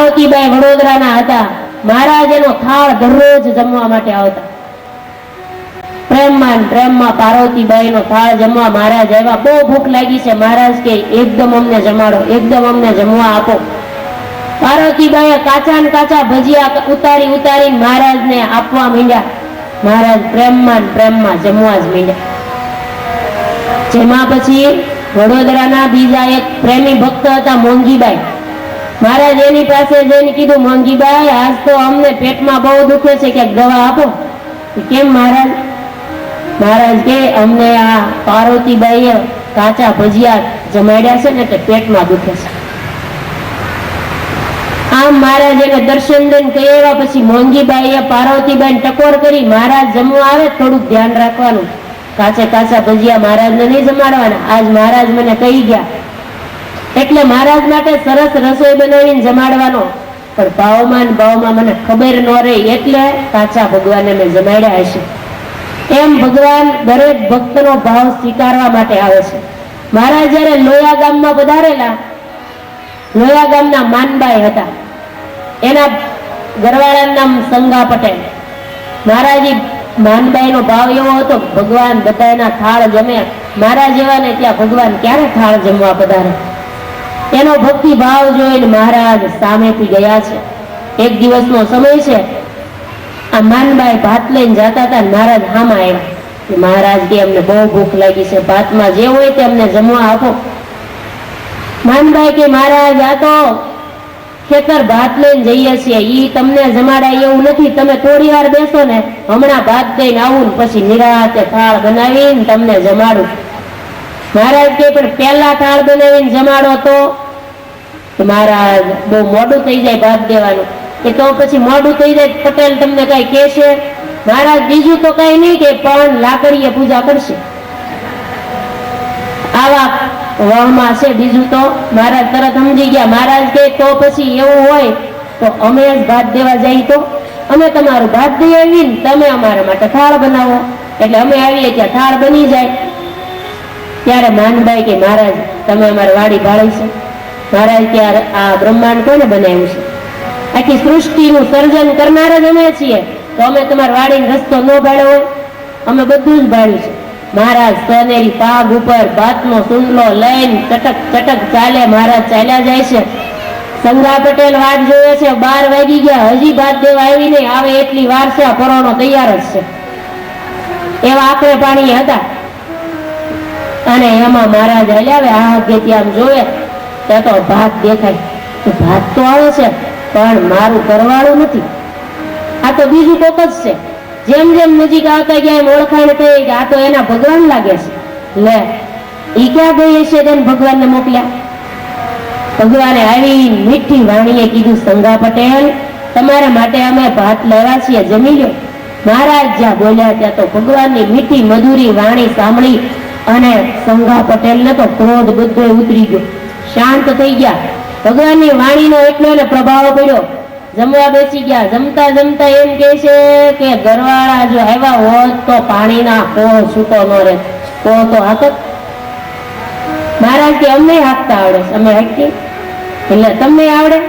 પાર્વતીબાઈ વડોદરાના હતા. મહારાજ એનો થાળ દરરોજ જમવા માટે આવતા. પ્રેમમાં પાર્વતીબાઈ નો થાળ જમવા મહારાજ આવ્યા. બહુ ભૂખ લાગી છે. મહારાજ કે એકદમ અમને જમાડો, એકદમ અમને જમવા આપો. પાર્વતીબાઈએ કાચા ભજીયા ઉતારી મહારાજને આપવા માંડ્યા. મહારાજ પ્રેમમાં જમવા જ માંડ્યા. જેમાં પછી વડોદરાના બીજા એક પ્રેમી ભક્ત હતા મોંઘીબાઈ. મહારાજ એની પાસે જઈને કીધું, મોંઘીબાઈ આજ તો અમને પેટમાં બહુ દુખે છે, કે દવા આપો. કેમ મહારાજ? મહારાજ કે અમને આ પાર્વતીબાઈએ કાચા ભજીયા જમાડ્યા છે ને એટલે પેટમાં દુખે છે. આમ મહારાજ એને દર્શન દઈને કહ્યા. પછી મોંઘીબાઈએ પાર્વતીબાઈને ટકોર કરી, મહારાજ જમવા આવે થોડુંક ધ્યાન રાખવાનું, કાચા ભજીયા મહારાજને નહીં જમાડવાના. આજ મહારાજ મને કહી ગયા એટલે મહારાજ માટે સરસ રસોઈ બનાવીને જમાડવાનો. પણ ભાવમાં મને ખબર ન રહી એટલે કાચા ભગવાનને મેં જમાડ્યા હશે. એમ ભગવાન દરેક ભક્તનો ભાવ સ્વીકારવા માટે આવે છે. મહારાજ જયારે લોયા ગામમાં પધારેલા, લોયા ગામના માનબાઈ હતા, એના ઘરવાળાનું નામ સંગા પટેલ. મહારાજી માનબાઈ નો ભાવ એવો હતો, ભગવાન બધાના થાળ જમે. મહારાજ એવા ને ત્યાં ભગવાન ક્યારે થાળ જમવા પધારે. એનો ભક્તિ ભાવ જોઈને મહારાજ સામેથી ગયા છે. એક દિવસનો સમય છે. આ માનબાઈ ભાત લઈને જતા હતા. મહારાજ હામાં આવ્યા. મહારાજ કે અમને બહુ ભૂખ લાગી છે, ભાતમાં જે હોય તે અમને જમવા આપો. માનબાઈ કે મહારાજ આ તો ખેતર ભાત લઈને જઈએ છીએ, ઈ તમને જમાડાય એવું નથી. તમે થોડી વાર બેસો ને, હમણાં ભાત દઈને આવું ને પછી નિરાતે થાળ બનાવીને તમને જમાડું. મહારાજ કે પણ પહેલા થાળ બનાવીને જમાડો તો મહારાજ બહુ મોડું થઈ જાય ભાત દેવાનું. કે તો પછી મોડું થઈ જાય પટેલ તમને કઈ કહેશે? મહારાજ બીજું તો કઈ નહીં કે પણ લાકડીએ પૂજા કરશે. આવા વહમાં છે. બીજું તો મહારાજ તરત સમજી ગયા. મહારાજ કે તો પછી એવું હોય તો અમે જ ભાત દેવા જઈએ, તો અમે તમારું ભાત દઈ આવીને તમે અમારા માટે થાળ બનાવો. એટલે અમે આવીએ ત્યાં થાળ બની જાય. ત્યારે માનભાઈ કે મહારાજ તમે અમારી વાડી ભાળી છે. મહારાજ કે આ બ્રહ્માંડ કોને બનાવ્યું છે? આખી સૃષ્ટિનું સર્જન કરનાર જ અમે છીએ, તો અમે તમારી વાડીનો રસ્તો ન ભાળ્યો હોય? અમે બધું જ ભાળ્યું છે. મહારાજ સોનેરી પાગ ઉપર ભાતનો સુંડલો લઈને ચટક ચાલે. મહારાજ ચાલ્યા જાય છે. સંગા પટેલ વાટ જોવે છે. 12 વાગી ગયા, હજી ભાત દેવા આવી નહીં. આવે એટલી વાર છે, આ પરોણો તૈયાર જ છે. એવા આખરે પાણી હતા. અને એમાં મહારાજ હલ્યા આ આગેથી આમ જોવે ત્યાં તો ભાત દેખાય. તો ભાત તો આવે છે પણ મારું કરવાળું નથી, આ તો બીજું કોક જ છે. જેમ જેમ નજીક આવતા ગયા એમ ઓળખાણ થઈ કે આ તો એના ભગવાન લાગે છે. લે ઈ ક્યાં ગઈ છે? તેને ભગવાનને મોકલ્યા. ભગવાને આવી મીઠી વાણીએ કીધું, સંગા પટેલ તમારા માટે અમે ભાત લેવા છીએ, જમી લો. મહારાજ જ્યાં બોલ્યા ત્યાં તો ભગવાનની મીઠી મધુરી વાણી સાંભળી અને સંગા પટેલને તો ક્રોધ બધો ઉતરી ગયો, શાંત થઈ ગયા. ભગવાનની વાણીનો એટલો એને પ્રભાવ પડ્યો. જમવા બેસી ગયા. જમતા એમ કહે છે કે ઘરવાળા જો આવ્યા હોત તો પાણીના કોહ છૂટો ન રહે. કોહ તો હાકત. મહારાજ કે અમને હાંકતા આવડે. અમે હાંકીએ એટલે તમને આવડે?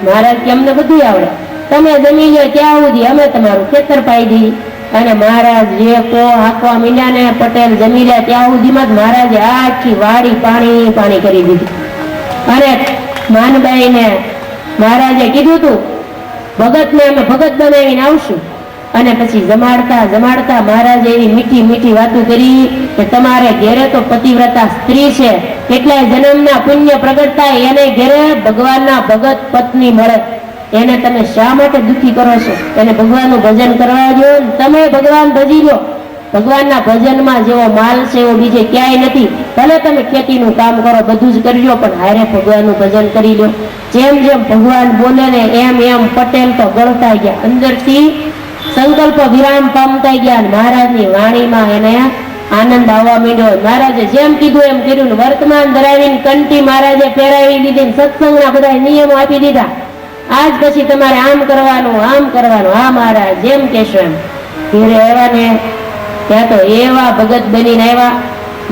મહારાજ કે અમને બધું આવડે. તમે જમી લો ત્યાં સુધી અમે તમારું ખેતર પાઈ દઈએ. અને મહારાજ જે કોહ હાંકવા મીંડ્યા ને પટેલ જમી લે ત્યાં સુધીમાં જ મહારાજે આખી વાડી પાણી કરી દીધી. અને માનબાઈને મહારાજે કીધું તું ભગતને અમે ભગત બનાવીને આવશું. અને પછી જમાડતા મહારાજે એવી મીઠી વાતો કરી કે તમારે ઘેરે તો પતિવ્રતા સ્ત્રી છે, કેટલાય જન્મના પુણ્ય પ્રગટ થાય, એને ઘેરે ભગવાનના ભગત પત્ની મળે. એને તમે શા માટે દુઃખી કરો છો? એને ભગવાનનું ભજન કરવા દો. તમે ભગવાન ભજી લો. ભગવાનના ભજનમાં જેવો માલ છે એવો બીજે ક્યાંય નથી. ભલે તમે ખેતીનું કામ કરો, બધું જ કરજો, પણ હારે ભગવાનનું ભજન કરી લો. જેમ ભગવાન બોલે ને એમ પટેલ તો ગળતા ગયા, અંદરથી સંકલ્પ વિરામ પામતા ગયા. મહારાજની વાણીમાં એને આનંદ આવવા માંડ્યો. મહારાજે જેમ કીધું એમ કર્યું. વર્તમાન ધરાવીને કંઠી મહારાજે પહેરાવી દીધી. સત્સંગના બધા નિયમો આપી દીધા. આજ પછી તમારે આમ કરવાનું. હા મહારાજ જેમ કહેશો એમ. ઘેરે આવ્યા ને ત્યાં તો એવા ભગત બનીને આવ્યા.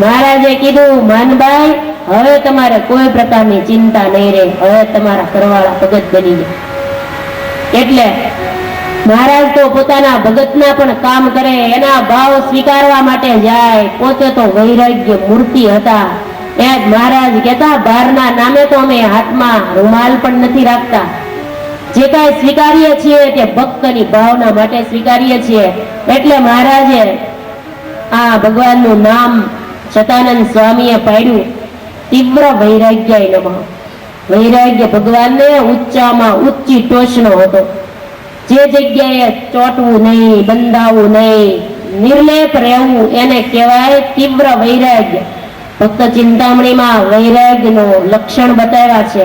મહારાજે કીધું, માનબાઈ હવે તમારે કોઈ પ્રકારની ચિંતા નહીં રહે, હવે તમારા ઘરવાળા ભગત બની જાય. એટલે મહારાજ તો પોતાના ભગતના પણ કામ કરે, એના ભાવ સ્વીકારવા માટે જાય. પોતે તો વૈરાગ્ય મૂર્તિ હતા. એ જ મહારાજ કહેતા, બહારના નામે તો અમે હાથમાં રૂમાલ પણ નથી રાખતા. જે કાંઈ સ્વીકારીએ છીએ તે ભક્તની ભાવના માટે સ્વીકારીએ છીએ. એટલે મહારાજે આ ભગવાનનું નામ સતાનંદ સ્વામીએ પાડ્યું, તીવ્ર વૈરાગ્યાય નમઃ. વૈરાગ્ય ભગવાનને ઊંચામાં ઊંચી ટોચનો હતો. જે જગ્યાએ ચોટવું નહીં, બંધાવવું નહીં, નિર્લેપ રહેવું, એને કહેવાય તીવ્ર વૈરાગ્ય. ભક્ત ચિંતામણીમાં વૈરાગ્યનું લક્ષણ બતાવ્યા છે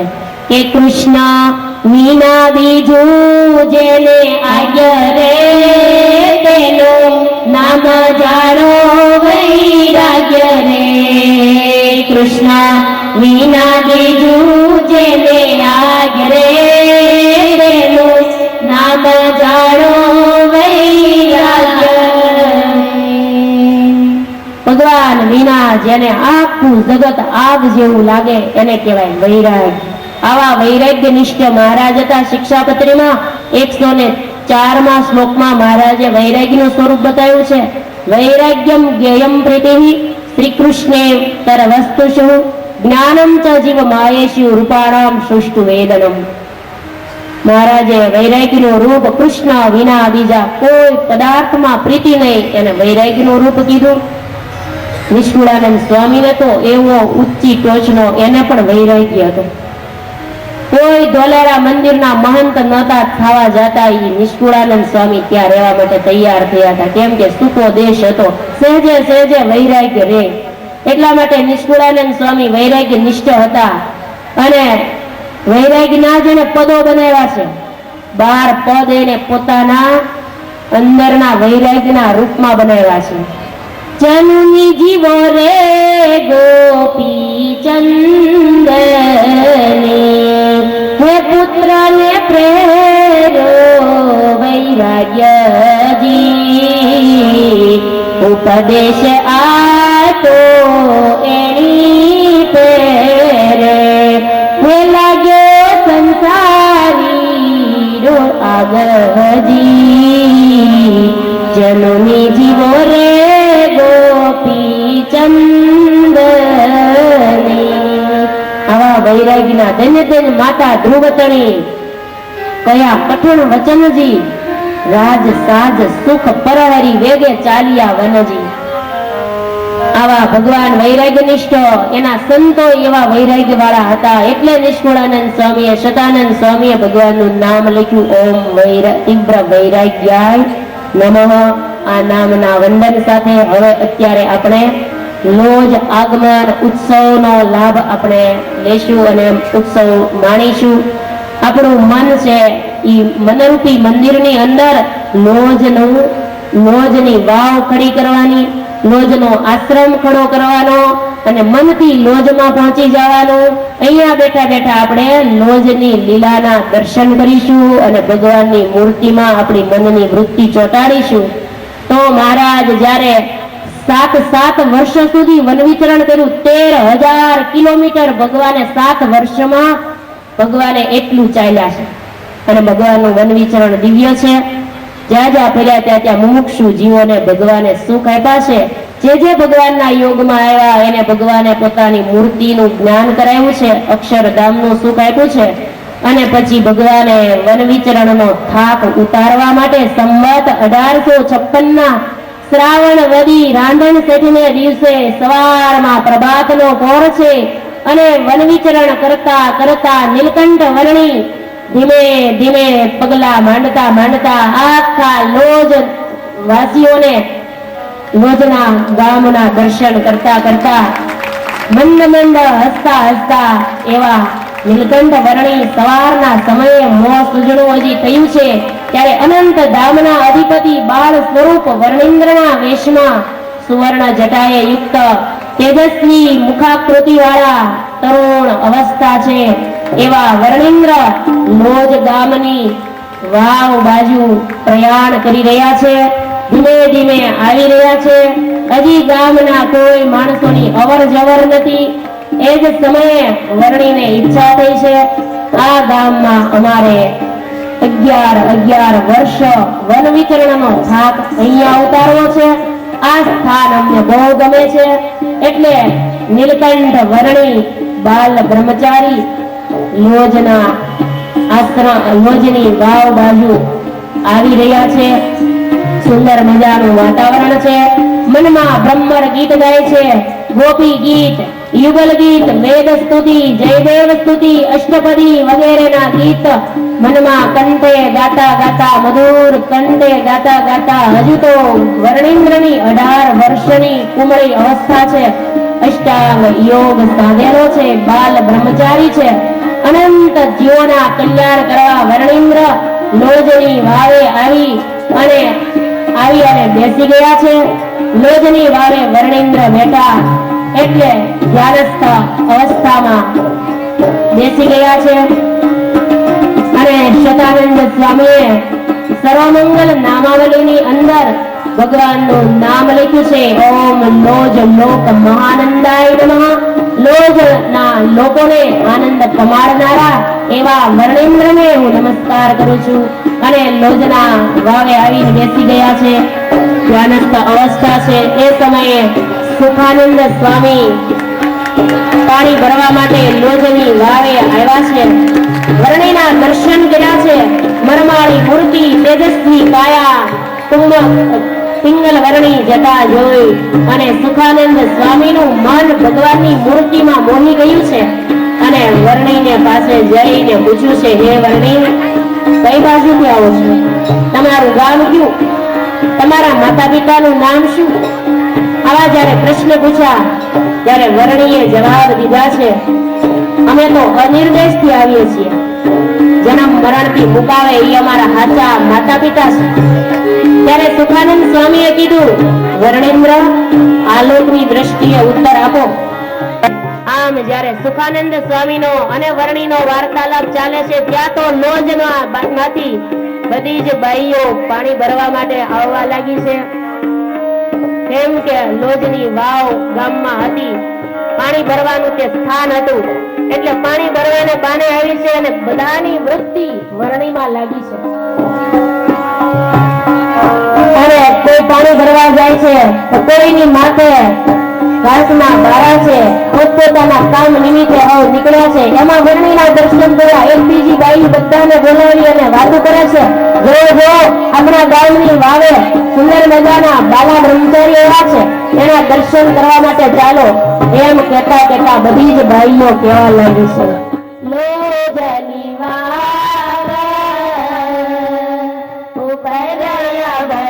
કે કૃષ્ણ વિના બીજું જેને આજ્ઞા રે, તેનું નામ જાણો વૈરાગ્ય રે. કૃષ્ણ વિના બીજું જેને આજ્ઞા રે, તેનું નામ જાણો વૈરાગ્ય. ભગવાન વિના જેને આખું જગત આગ જેવું લાગે એને કહેવાય વૈરાગ્ય. આવા વૈરાગ્ય નિષ્ઠ મહારાજ હતા. શિક્ષાપત્રીમાં 104માં શ્લોકમાં મહારાજે વૈરાગ્યનું સ્વરૂપ બતાવ્યું છે. વૈરાગ્યમ જ્ઞેયમ પ્રીતિઃ શ્રી કૃષ્ણે તર વસ્તુષુ જ્ઞાનમ ચ જીવ માયેષુ રૂપાણામ સુષ્ટુ વેદનમ. મહારાજે વૈરાગ્યનું રૂપ કૃષ્ણ વિના બીજા કોઈ પદાર્થમાં પ્રીતિ નહીં, એને વૈરાગ્યનું રૂપ કીધું. નિષ્કુળાનંદ સ્વામીને તો એવો ઊંચી ટોચનો એને પણ વૈરાગ્ય હતો. કોઈ ધોલેરા મંદિરના મહંત નહોતા થવા જતા, એ નિષ્કુળાનંદ સ્વામી ત્યાં રહેવા માટે તૈયાર થયા હતા. કેમ કે સૂકો દેશ હતો, સહેજે સહેજે વૈરાગ્ય રહે. એટલા માટે નિષ્કુળાનંદ સ્વામી વૈરાગ્ય નિષ્ઠ હતા. અને વૈરાગ્યના જેને પદો બનાવ્યા છે, 12 પદ એને પોતાના અંદરના વૈરાગ્યના રૂપમાં બનાવ્યા છે. જનુની જીવો રે ગોપી ચંદની, હે પુત્ર ને પ્રેરો વૈરાગ્યજી. ઉપદેશ આતો એની પેરે, હે લાગ્યો સંસારી રો આગજી. જનુની જીવો રે ગોપી ચંદની. આવા વૈરાગીના ધન્ય ધન્ય માતા ધ્રુવતણી, કયા કઠણ વચનજી. રાજ સાજ સુખ પરહરી વેગે ચાલ્યા વનજી. આવા ભગવાન વૈરાગ્ય નિષ્ઠ, એના સંતો એવા વૈરાગ્ય વાળા હતા. એટલે નિષ્કુળાનંદ સ્વામીએ, સતાનંદ સ્વામીએ ભગવાનનું નામ લખ્યું, ઓમ તીવ્ર વૈરાગ્યાય નમઃ. આ નામના વંદન સાથે હવે અત્યારે આપણે લોજ આગમન ઉત્સવનો લાભ આપણે લેશું અને ઉત્સવ માણીશું. આપણું મન છે એ મનરૂપી મંદિરની અંદર લોજની વાવ ખડી કરવાની, લોજનો આશ્રમ ખડો કરવાનો અને મનથી લોજમાં પહોંચી જવાનું. અહીંયા બેઠા બેઠા આપણે લોજની લીલાના દર્શન કરીશું અને ભગવાનની મૂર્તિમાં આપણી મનની વૃત્તિ ચોંટાડીશું. તો મહારાજ જ્યારે 7 વર્ષ સુધી વન વિચરણ કર્યું, 13,000 કિલોમીટર ભગવાને 7 વર્ષમાં ભગવાને એટલું ચાલ્યા છે. અને ભગવાનનું વન વિચરણ દિવ્ય છે. જ્યાં જ્યાં ફર્યા ત્યાં ત્યાં મુમુક્ષુ જીવોને ભગવાને સુખ આપ્યા છે. જે ભગવાનના યોગમાં આવ્યા એને ભગવાને પોતાની મૂર્તિનું જ્ઞાન કરાવ્યું છે, અક્ષરધામનું સુખ આપ્યું છે. અને પછી ભગવાને વન વિચરણનો થાક ઉતારવા માટે સંવત 1856ના શ્રાવણ વદી રાંધણ શેઠને દિવસે સવારમાં પ્રભાતનો પહોર છે અને વન વિચરણ કરતા કરતા નીલકંઠ વર્ણી ધીમે ધીમે પગલા માંડતા માંડતા આખા લોજ વાસીઓને લોજના ગામના દર્શન કરતા કરતા મંદ મંદ હસતા હસતા એવા નીલકંઠ વર્ણી સવારના સમયે મોં સુજણું હજી થયું છે ત્યારે અનંત ધામના અધિપતિ બાળ સ્વરૂપ વર્ણિન્દ્રના વેશમાં સુવર્ણ જટાએ યુક્ત તેજસ્વી મુખાકૃતિ વાળા તરુણ અવસ્થા છે એવા વર્ણિન્દ્ર લોજ ગામની વાવ બાજુ પ્રયાણ કરી રહ્યા છે. ધીમે ધીમે આવી રહ્યા છે. હજી ગામના કોઈ માણસોની અવર જવર નથી. એ જ સમયે વર્ણીને ઈચ્છા થઈ છે આ ગામમાં અમારે 11 વર્ષ વન વિચરણનો થાક અહીંયા ઉતારવો છે. આ સ્થાન અમને બહુ ગમે છે. એટલે નીલકંઠ વર્ણી બાલ બ્રહ્મચારી યોજના આશ્રમ યોજની વાવ બાજુ આવી રહ્યા છે. સુંદર મજાનું વાતાવરણ છે. મનમાં બ્રહ્મર ગીત ગાય છે. ગોપી ગીત, યુગલ ગીત, વેદ સ્તુતિ, જયદેવ સ્તુતિ, અષ્ટપદી વગેરેના ગીત મનમાં કંઠે ગાતા ગાતા મધુર કંઠે ગાતા ગાતા હજુ તો વર્ણિન્દ્રની 18 વર્ષની કુમળી અવસ્થા છે. અષ્ટાંગ યોગ સાધેલો છે. બાલ બ્રહ્મચારી છે. અનંત જીવોના કલ્યાણ કરવા વર્ણિન્દ્ર લોજની વાવે આવી અને બેસી ગયા છે. લોજની વાવે વર્ણિન્દ્ર બેઠા એટલે ધ્યાનસ્થ અવસ્થામાં બેસી ગયા છે. અને શતાનંદ સ્વામીએ સર્વમંગલ નામાવલીની અંદર ભગવાનનું નામ લખ્યું છે. ઓમ લોજ લોક મહાનંદાય નમઃ. લોજના લોકોને આનંદ પમાડનારા એવા વર્ણિન્દ્રને હું નમસ્કાર કરું છું. અને લોજના વાવે આવીને બેસી ગયા છે. ધ્યાનસ્થ અવસ્થા છે. એ સમયે સુખાનંદ સ્વામી પાણી ભરવા માટે લોજની વાવે આવ્યા છે. વર્ણિના દર્શન કર્યા છે. મરમાળી મૂર્તિ, તેજસ્વી કાયા, પિંગલ વર્ણી જતા જોઈ અને સુખાનંદ સ્વામીનું મન ભગવાનની મૂર્તિમાં મોહી ગયું છે. અને વર્ણીને પાસે જઈને પૂછ્યું છે, હે વર્ણી, કઈ બાજુથી આવો છો? તમારું ગામ કયું? તમારા માતા પિતાનું નામ શું? આવા જ્યારે પ્રશ્ન પૂછ્યા ત્યારે વર્ણીએ જવાબ દીધા છે, અમે તો અનિર્દેશથી આવીએ છીએ. જન્મ મરણથી મુકાવે એ અમારા સાચા માતા પિતા છે. ત્યારે સુખાનંદ સ્વામીએ કીધું, વર્ણિન્દ્ર, આલોકની દ્રષ્ટિએ ઉત્તર આપો. આમ જ્યારે સુખાનંદ સ્વામીનો અને વર્ણીનો વાર્તાલાપ ચાલે છે ત્યાં તો લોજમાંથી બધી જ બાઈઓ પાણી ભરવા માટે આવવા લાગી છે. કેમ કે લોજની વાવ ગામમાં હતી, પાણી ભરવાનું તે સ્થાન હતું, એટલે પાણી ભરવાને બાને આવી છે અને બધાની વૃત્તિ વર્ણીમાં લાગી છે. અને કોઈ પાણી ભરવા જાય છે તો કોઈની માથે ઘાસના બારા છે, પોતપોતાના કામ નિમિત્તે નીકળ્યા છે. એમાં વર્ણીના દર્શન કરવા એક બીજી બાઈ બધાને બોલાવી અને વાતો કરે છે, જો આપણા ગામની વાવે સુંદર મજાના બાલા બ્રહ્મચારી એવા છે, એના દર્શન કરવા માટે ચાલો. એમ કહેતા કહેતા બધી જ બાઈઓ કહેવા લાગી છે, લોજની વાવે ઉપર બ્રહ્મચારી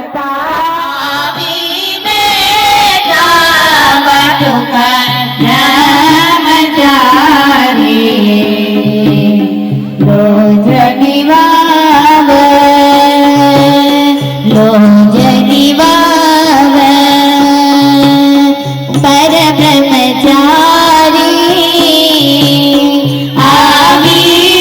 આવી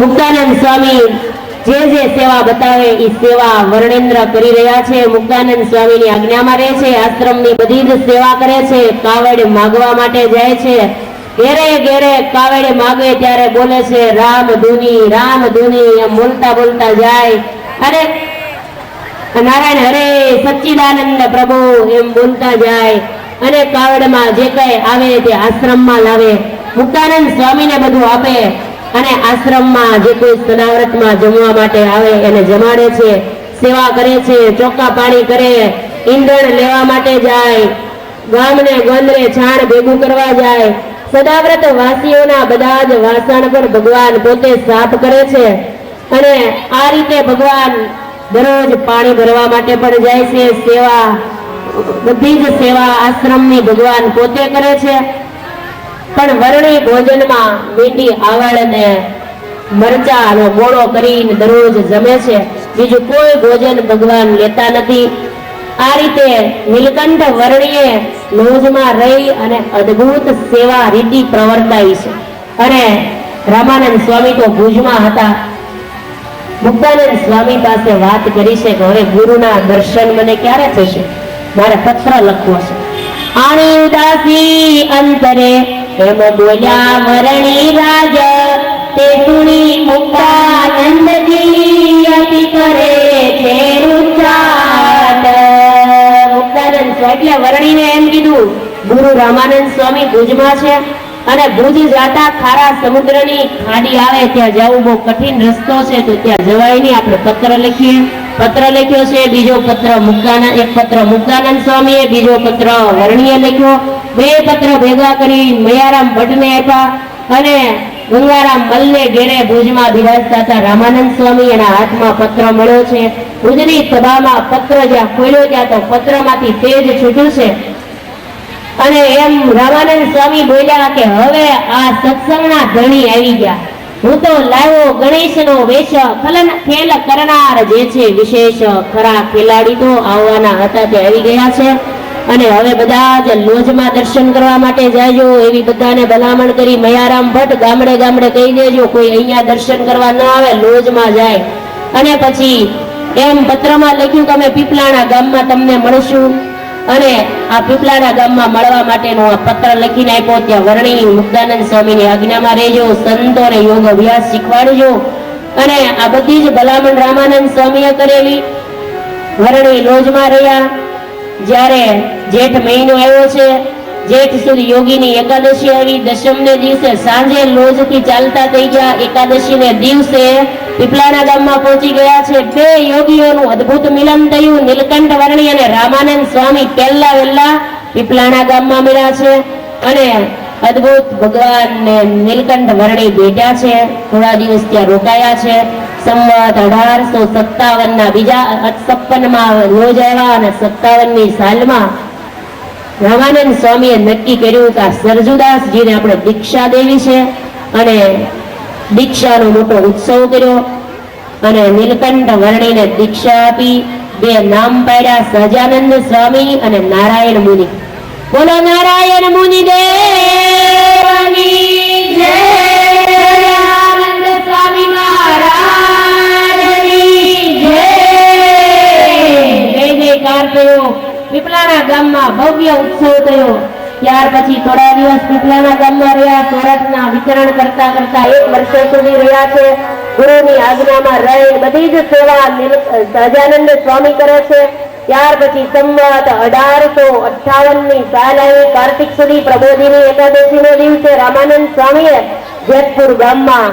મુક્તાનંદ સ્વામી જે જે સેવા બતાવે એ સેવા વર્ણેન્દ્ર કરી રહ્યા છે. મુક્તાનંદ સ્વામીની આજ્ઞામાં રહે છે, આશ્રમની બધી જ સેવા કરે છે, કાવડ માગવા માટે જાય છે, ઘેરે ઘેરે કાવડ માગે ત્યારે બોલે છે રામ ધૂની એમ બોલતા બોલતા જાય અને નારાયણ હરે સચ્ચિદાનંદ પ્રભુ એમ બોલતા જાય અને કાવડમાં જે કઈ આવે તે આશ્રમમાં લાવે. મુક્તાનંદ સ્વામીને બધું આપે અને આશ્રમમાં જે કોઈ સદાવ્રતમાં જમવા માટે આવે એને જમાડે છે, સેવા કરે છે, ચોખ્ખા પાણી કરે, ઈંધણ લેવા માટે જાય, ગામને ગંદરે છાણ ભેગું કરવા જાય, સદાવ્રત વાસીઓના બધા જ વાસણ પર ભગવાન પોતે સાફ કરે છે અને આ રીતે ભગવાન દરરોજ પાણી ભરવા માટે પણ જાય છે. સેવા, બધી જ સેવા આશ્રમની ભગવાન પોતે કરે છે. પણ વરણી ભોજનમાં મીઠી આવળને મરચાનો મોળો કરીને દરરોજ જમે છે. બીજું કોઈ ભોજન ભગવાન લેતા નથી. આ રીતે નીલકંઠ વર્ણીએ લોજમાં રહી અને અદ્ભુત સેવા રીતિ પ્રવર્તાવી છે. અને રામાનંદ સ્વામી તો ભુજમાં હતા. મુક્તાનંદ સ્વામી પાસે વાત કરી છે કે હવે ગુરુના દર્શન મને ક્યારે થશે, મારે પત્ર લખવો છે. આણી ઉદાસી અંતરે એમ બોલ્યા વર્ણી રાજ, તે સુણી મુક્તાનંદજી અતિ કરે છે ઉચ્ચાટ. મુક્તાનંદ સ્વામી એટલે વર્ણીને એમ કીધું, ગુરુ રામાનંદ સ્વામી ભુજમાં છે અને ભુજ જાતા ખારા સમુદ્રની ખાડી આવે, ત્યાં જવું બહુ કઠિન રસ્તો છે, તો ત્યાં જવાય નહીં. આપણે પત્ર લખીએ. પત્ર લખ્યો છે. બીજો પત્ર એક પત્ર મુક્તાનંદ સ્વામીએ, બીજો પત્ર વર્ણીએ લખ્યો. બે પત્ર ભેગા કરી મયારામ ભટ્ટને આપ્યા અને ગંગારામ મલને ઘેરે ભુજમાં બિરાજતા હતા રામાનંદ સ્વામી. એના હાથમાં પત્ર મળ્યો છે. ભુજની સભામાં પત્ર જ્યાં ખોલ્યો ત્યાં તો પત્રમાંથી તેજ છૂટ્યું છે. અને એમ રામાનંદ સ્વામી બોલ્યા કે હવે આ સત્સંગના ધણી આવી ગયા. હું તો લાવ્યો ગણેશનો વેશ, ખેલ કરનાર જે છે વિશેષ ખરા ખેલાડી તો આવવાના હતા તે આવી ગયા છે. અને હવે બધા જ લોજમાં દર્શન કરવા માટે જાજો એવી બધાને ભલામણ કરી. મયારામ ભટ્ટ ગામડે ગામડે કહી દેજો કોઈ અહીંયા દર્શન કરવા ન આવે, લોજમાં જાય. અને પછી એમ પત્રમાં લખ્યું કે અમે પીપલાણા ગામમાં તમને મળશું. અને આ પીપલાણા ગામમાં મળવા માટેનો આ પત્ર લખીને આપ્યો. ત્યાં વર્ણી મુક્તાનંદ સ્વામીની આજ્ઞામાં રહેજો, સંતોને યોગ અભ્યાસ શીખવાડજો. અને આ બધી જ ભલામણ રામાનંદ સ્વામીએ કરેલી. વર્ણી લોજમાં રહ્યા. જ્યારે જેઠ મહિનો આવ્યો છે, જેઠ સુધી યોગીની એકાદશી આવી. દશમને દિવસે સાંજે લોજથી ચાલતા થઈ ગયા. એકાદશીને દિવસે પીપલાણા ગામમાં પહોંચી ગયા છે. બે યોગીઓનું અદ્ભુત મિલન થયું. નીલકંઠ વર્ણી અને રામાનંદ સ્વામી પહેલા વહેલા પીપલાણા ગામમાં મળ્યા છે. અને અદ્ભુત ભગવાન ને નીલકંઠ વર્ણી બેઠા છે. થોડા દિવસ ત્યાં રોકાયા છે. સંવત 1857 ના બીજા 56માં લોજ આવ્યા અને 57ની સાલમાં રામાનંદ સ્વામીએ નક્કી કર્યું કે સરજુદાસજીને આપણે દીક્ષા દેવી છે. અને દીક્ષાનો મોટો ઉત્સવ કર્યો અને નીલકંઠ વર્ણીને દીક્ષા આપી. બે નામ પાડ્યા, સહજાનંદ સ્વામી અને નારાયણ મુનિ. બોલો નારાયણ મુનિ દેવની જય. સહજાનંદ સ્વામી મહારાજની જય. જય જયકાર થયો. પીપલાણા ગામમાં ભવ્ય ઉત્સવ થયો. ત્યાર પછી થોડા દિવસ પીપલાણા ગામમાં રહ્યા. સોરઠના વિચરણ કરતા કરતા 1 વર્ષ સુધી રહ્યા છે. ગુરુની આજ્ઞામાં રહી બધી જ સેવા સહજાનંદ સ્વામી કરે છે. ત્યાર પછી સંવત 1858ની સાલ આવી. કાર્તિક સુધી પ્રબોધિની એકાદશીના દિવસે રામાનંદ સ્વામીએ જેતપુર ગામમાં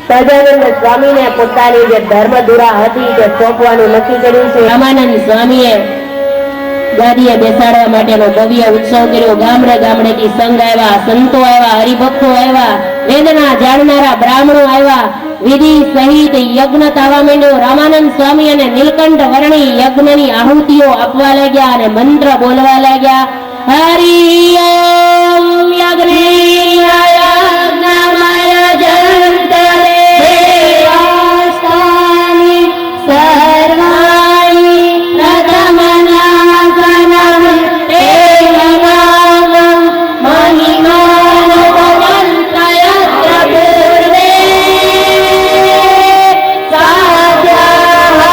સહજાનંદ સ્વામીને પોતાની જે ધર્મધુરા હતી તે સોંપવાનું નક્કી કર્યું છે. રામાનંદ સ્વામીએ ગાદીએ બેસાડવા માટેનો ભવ્ય ઉત્સવ કર્યો. ગામડે ગામડેથી સંઘ આવ્યા, સંતો આવ્યા, હરિભક્તો આવ્યા, વેદના જાણનારા બ્રાહ્મણો આવ્યા. વિધિ સહિત યજ્ઞ થવા માંડ્યો. રામાનંદ સ્વામી અને નીલકંઠ વર્ણી યજ્ઞની આહુતિઓ આપવા લાગ્યા અને મંત્ર બોલવા લાગ્યા. હરિ ઓમ યજ્ઞેય યજ્ઞમય જંતરે દેવાસ્તાની સર્વાણી પ્રથમનાસનમ એવનામં મહિમાનવંતયત્ર પૂર્વે સાધ્યાઃ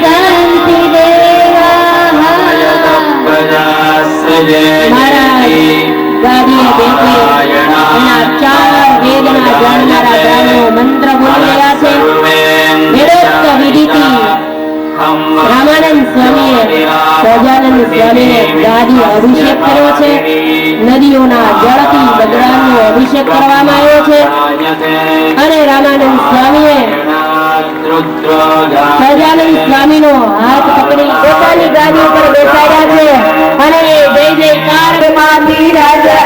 સંતિ દેવાઃ. ગાદીએ બેસી એના 4 વેદના જાણનારા બ્રાહ્મણો મંત્ર બોલી રહ્યા છે. વેદોક્ત વિધિથી રામાનંદ સ્વામીએ સહજાનંદ સ્વામીને ગાદી અભિષેક કર્યો છે. નદીઓના જળથી ભગવાનનો અભિષેક કરવામાં આવ્યો છે. અને રામાનંદ સ્વામીએ સહજાનંદ સ્વામીનો હાથ પકડી પોતાની ગાદી ઉપર બેસાડ્યા છે. અને જય જયકાર માંથી રાજા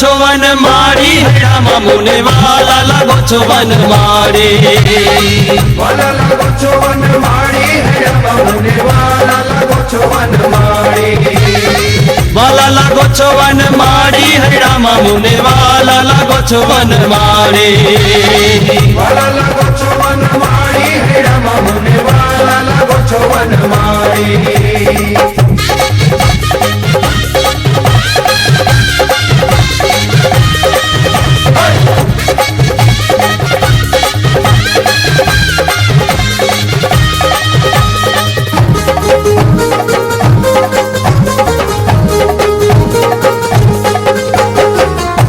છો વન માળી હૈડામાં મુને વાલા લાગો છો વન માળી વાલા લાગો છો વન માળી હૈયામાં મુને વાલા લાગો છો વન માળી વાલા લાગો છો વન માળી હૈડામાં મુને વાલા લાગો છો વન માળી વાલા લાગો છો વન માળી હૈયામાં મુને વાલા લાગો છો વન માળી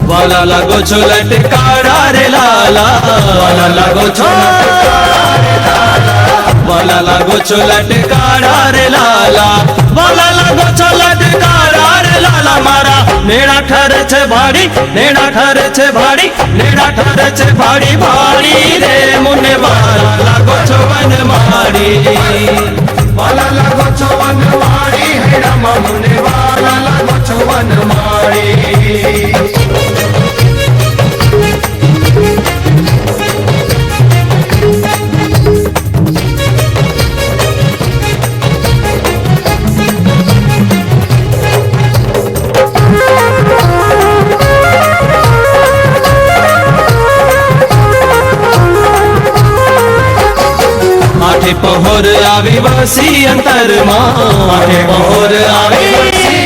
વાલા લાગો છો લટકારા રે લાલા વાલા લાગો છો વાલા લાગો છો લટકારા રે લાલા વાલા લાગો છો લટકારા રે લાલા મારા નેડા ઠરે છે ભાડી નેડા ઠરે છે ભાડી નેડા ઠરે છે ભાડી ભાડી રે મુને વાલા લાગો છો વન માળી વાલા લાગો છો વન માળી હૈયામાં મુને વાલા લાગો છો વન માળી આઠે પહોર આવી વસી અંતરમાં આઠે પહોર આવી વસી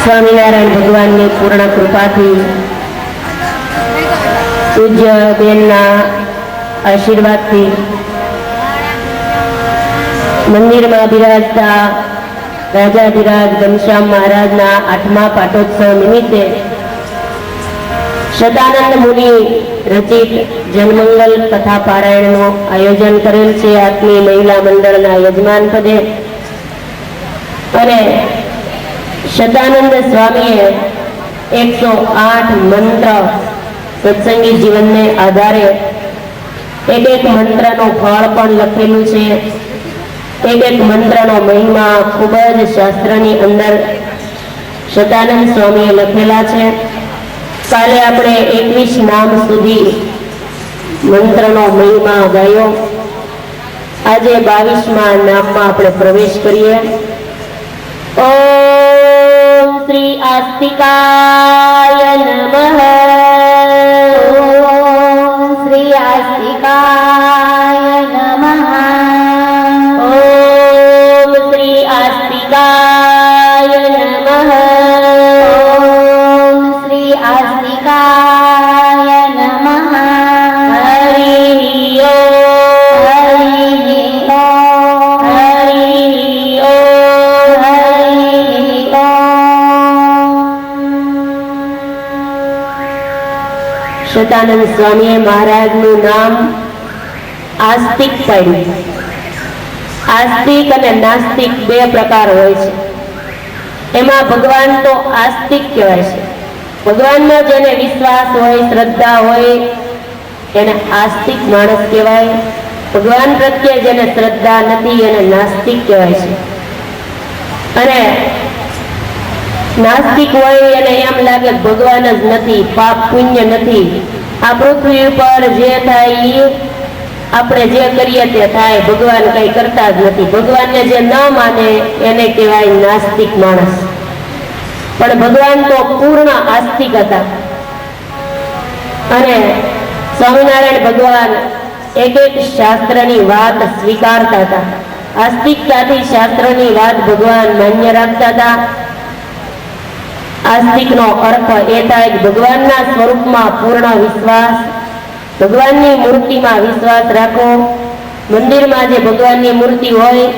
સ્વામિનારાયણ ભગવાનની પૂર્ણ કૃપાથી પૂજ્ય બેનના આશીર્વાદથી મંદિરમાં બિરાજતા રાજાધિરાજ ઘનશ્યામ મહારાજના 8મા પાટોત્સવ નિમિત્તે શતાનંદ મુનિ રચિત જનમંગલ કથા પારાયણનું આયોજન કરેલ છે આત્મી મહિલા મંડળના યજમાન પદે. અને શતાનંદ સ્વામીએ 108 મંત્ર સત્સંગી જીવનને આધારે એક મંત્રનું ફળ પણ લખેલું છે. એક મંત્રનો મહિમા ખૂબ જ શાસ્ત્રની અંદર શતાનંદ સ્વામીએ લખેલા છે. કાલે આપણે 21 નામ સુધી મંત્રનો મહિમા ગાયો. આજે 22મા નામમાં આપણે પ્રવેશ કરીએ. ઓમ શ્રી આસ્તિકાય નમઃ. ઓમ શ્રી આસ્તિકાય નમઃ. ઓમ શ્રી આસ્તિકાય નમઃ. ઓમ શ્રી આસ્તિકાય નમઃ. હરિ ઓમ. હરિ ઓમ. હરિ ઓમ. હરિ ઓમ. શતાનંદ સ્વામીએ મહારાજનું નામ આસ્તિક પાડ્યું. આસ્તિક અને નાસ્તિક બે પ્રકાર હોય છે. એમાં ભગવાન તો આસ્તિક કહેવાય છે. ભગવાનમાં જેને વિશ્વાસ હોય, શ્રદ્ધા હોય, એને આસ્તિક માણસ કહેવાય. ભગવાન પ્રત્યે જેને શ્રદ્ધા નથી એને નાસ્તિક કહેવાય છે. અને નાસ્તિક હોય એને એમ લાગે કે ભગવાન જ નથી, પાપ પુણ્ય નથી, આ પૃથ્વી ઉપર જે થાય એ આપણે જે કરીએ તે થાય, ભગવાન કઈ કરતા જ નથી. ભગવાનને જે ન માને એને કહેવાય નાસ્તિક માણસ. પણ ભગવાન તો પૂર્ણ આસ્તિક હતા. અને સ્વામિનારાયણ ભગવાન એક શાસ્ત્રની વાત સ્વીકારતા હતા. આસ્તિકતાથી શાસ્ત્રની વાત ભગવાન માન્ય રાખતા હતા. આસ્તિકનો અર્થ એ થાય કે ભગવાનના સ્વરૂપમાં પૂર્ણ વિશ્વાસ, ભગવાનની મૂર્તિમાં વિશ્વાસ રાખો. મંદિરમાં જે ભગવાનની મૂર્તિ હોય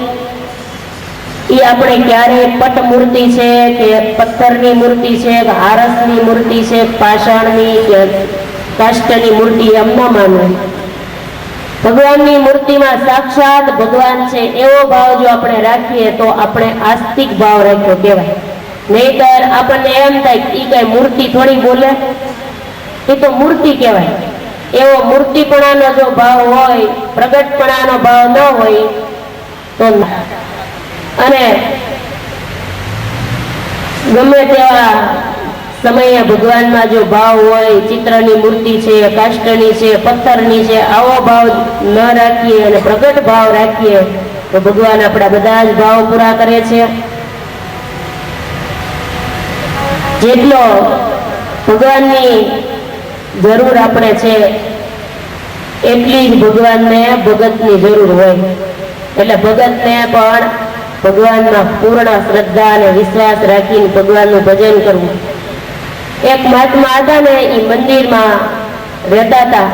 એ આપણે ક્યારેય પટ મૂર્તિ છે કે પથ્થરની મૂર્તિ છે કે આરસની મૂર્તિ છે, પાષાણની કે કાષ્ટની મૂર્તિ એમ ન માનવું. ભગવાનની મૂર્તિમાં સાક્ષાત ભગવાન છે એવો ભાવ જો આપણે રાખીએ તો આપણે આસ્તિક ભાવ રાખ્યો કહેવાય. નહીતર આપણને એમ થાય કે એ કઈ મૂર્તિ થોડી બોલે, એ તો મૂર્તિ કહેવાય. એવો મૂર્તિપણાનો જો ભાવ હોય, પ્રગટપણાનો ભાવ ન હોય તો. અને ગમે તેવા સમયે ભગવાનમાં જો ભાવ હોય, ચિત્રની મૂર્તિ છે, કાષ્ટની છે, પથ્થરની છે, આવો ભાવ ન રાખીએ અને પ્રગટ ભાવ રાખીએ તો ભગવાન આપણા બધા જ ભાવ પૂરા કરે છે. જેટલો ભગવાનની જરૂર આપણે છે એટલી જ ભગવાનને ભગતની જરૂર હોય. એટલે ભગતને પણ ભગવાનમાં પૂર્ણ શ્રદ્ધા અને વિશ્વાસ રાખીને ભગવાનનું ભજન કરવું. એક મહાત્મા હતા ને, એ મંદિરમાં રહેતા હતા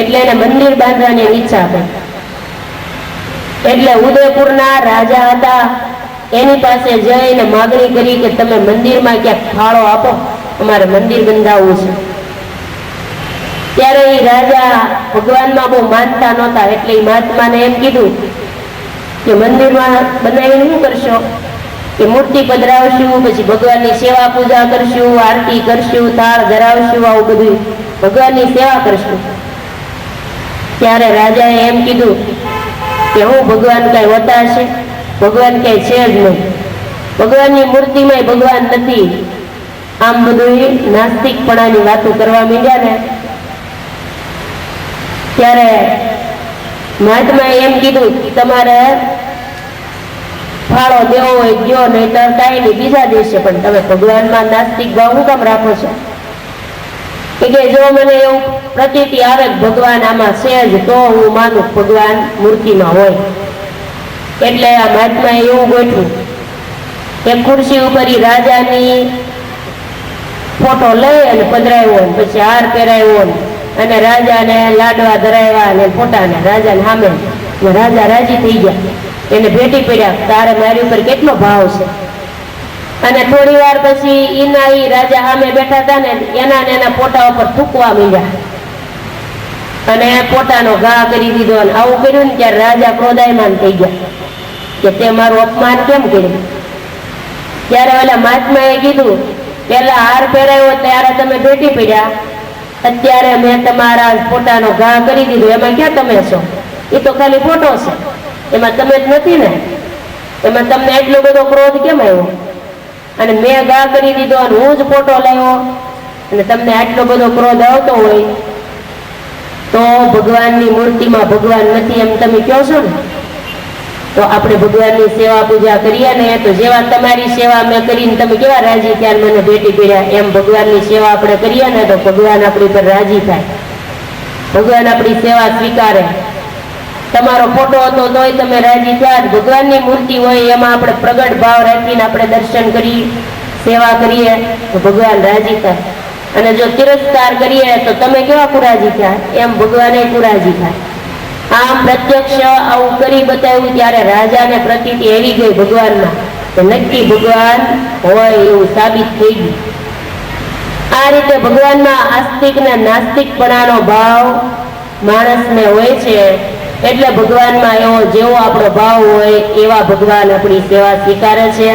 એટલે એને મંદિર બાંધવાની ઈચ્છા હતી. એટલે ઉદયપુરના રાજા હતા, એની પાસે જઈને માગણી કરી કે તમે મંદિરમાં ક્યાંક ફાળો આપો, અમારે મંદિર બંધાવવું છે. ત્યારે એ રાજા ભગવાનમાં બહુ માનતા નહોતા. એટલે એ મહાત્માને એમ કીધું કે મંદિરમાં બનાવીને શું કરશો? કે મૂર્તિ પધરાવશું, પછી ભગવાનની સેવા પૂજા કરશું, આરતી કરશું, થાળ ધરાવશું, આવું બધું ભગવાનની સેવા કરશું. ત્યારે રાજાએ એમ કીધું કે હું ભગવાન કઈ હોતા છે? ભગવાન કઈ છે જ નહીં. ભગવાનની મૂર્તિમાં ભગવાન નથી. આમ બધું નાસ્તિકપણાની વાતો કરવા માંડ્યા ને ત્યારે મહાત્માએ એમ કીધું તમારે ફાળો દેવો હોય દો, નહીં તો કાંઈ નહીં, બીજા દેશે. પણ તમે ભગવાનમાં નાસ્તિક ભાવ શું કામ રાખો છો? કે જો મને એવું પ્રતીતિ આવે કે ભગવાન આમાં છે જ તો હું માનું ભગવાન મૂર્તિમાં હોય. એટલે આ મહાત્માએ એવું ગોઠવું કે ખુરશી ઉપર રાજાની ફોટો લઈ અને પધરાવ્યો, પછી હાર પહેરાવ્યો અને રાજાને લાડવા ધરાવ્યા અને ફોટાને રાજાને સામે. રાજા રાજી થઈ ગયા, એને ભેટી પડ્યા, તારે મારી ઉપર કેટલો ભાવ છે. અને થોડી વાર પછી ઈના ઈ રાજા સામે બેઠા હતા ને એના પોટા ઉપર થૂકવા માંડ્યા અને પોતાનો ઘા કરી દીધો. અને આવું કર્યું ને ત્યારે રાજા ક્રોધાયમાન થઈ ગયા કે તે મારું અપમાન કેમ કર્યું. ત્યારે ઓલા મહાત્માએ કીધું, પેલા હાર પહેરાયો ત્યારે તમે ભેટી પડ્યા, અત્યારે મેં તમારા પોતાનો ઘા કરી દીધો, એમાં ક્યાં તમે છો? એ તો ખાલી ફોટો છે, એમાં તમે જ નથી ને. એમાં તમને એટલો બધો ક્રોધ કેમ આવ્યો? અને મેં ઘા કરી દીધો અને હું જ ફોટો લાવ્યો અને તમને આટલો બધો ક્રોધ આવતો હોય તો ભગવાનની મૂર્તિમાં ભગવાન નથી એમ તમે કહો છો ને. તો આપણે ભગવાનની સેવા પૂજા કરીએ ને તો જેવા તમારી સેવા મેં કરીને તમે કેવા રાજી થયા મને ભેટી પડ્યા, એમ ભગવાનની સેવા આપણે કરીએ ને તો ભગવાન આપણી પર રાજી થાય, ભગવાન આપણી સેવા સ્વીકારે. તમારો ફોટો હતો તોય તમે રાજી થયા. ભગવાનની મૂર્તિ હોય એમાં આપણે પ્રગટ ભાવ રાખીને આપણે દર્શન કરી સેવા કરીએ તો ભગવાન રાજી થાય. અને જો તિરસ્કાર કરીએ તો તમે કેવા કુરાજી થયા, એમ ભગવાને કુરાજી થાય. આમ પ્રત્યક્ષ આવું કરી બતાવ્યું ત્યારે રાજાને પ્રતીતિ એવી ગઈ ભગવાનમાં કે નક્કી ભગવાન હોય એવું સાબિત થઈ ગયું. આ રીતે ભગવાનમાં આસ્તિક ને નાસ્તિકપણાનો ભાવ માણસને હોય છે. એટલે ભગવાનમાં એવો જેવો આપણો ભાવ હોય એવા ભગવાન આપણી સેવા સ્વીકારે છે.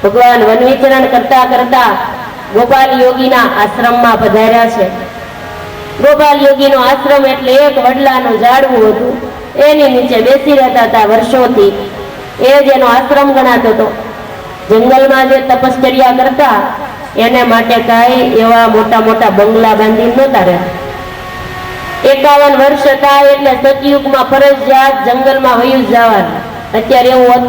ભગવાન વન વિચરણ કરતા કરતા ગોપાલ યોગીના આશ્રમમાં પધાર્યા છે. ગોપાલ યોગીનો આશ્રમ એટલે એક વડલાનું ઝાડવું હતું, એની નીચે બેસી રહેતા હતા વર્ષોથી. એ જ એનો આશ્રમ ગણાતો હતો. જંગલમાં જે તપશ્ચર્યા કરતા એને માટે કાંઈ એવા મોટા મોટા બંગલા બાંધી નહોતા રહ્યા. 51 વર્ષ હતા એટલે સતયુગમાં ફરજિયાત જંગલમાં વયું જવાનું. અત્યારે એવું હોત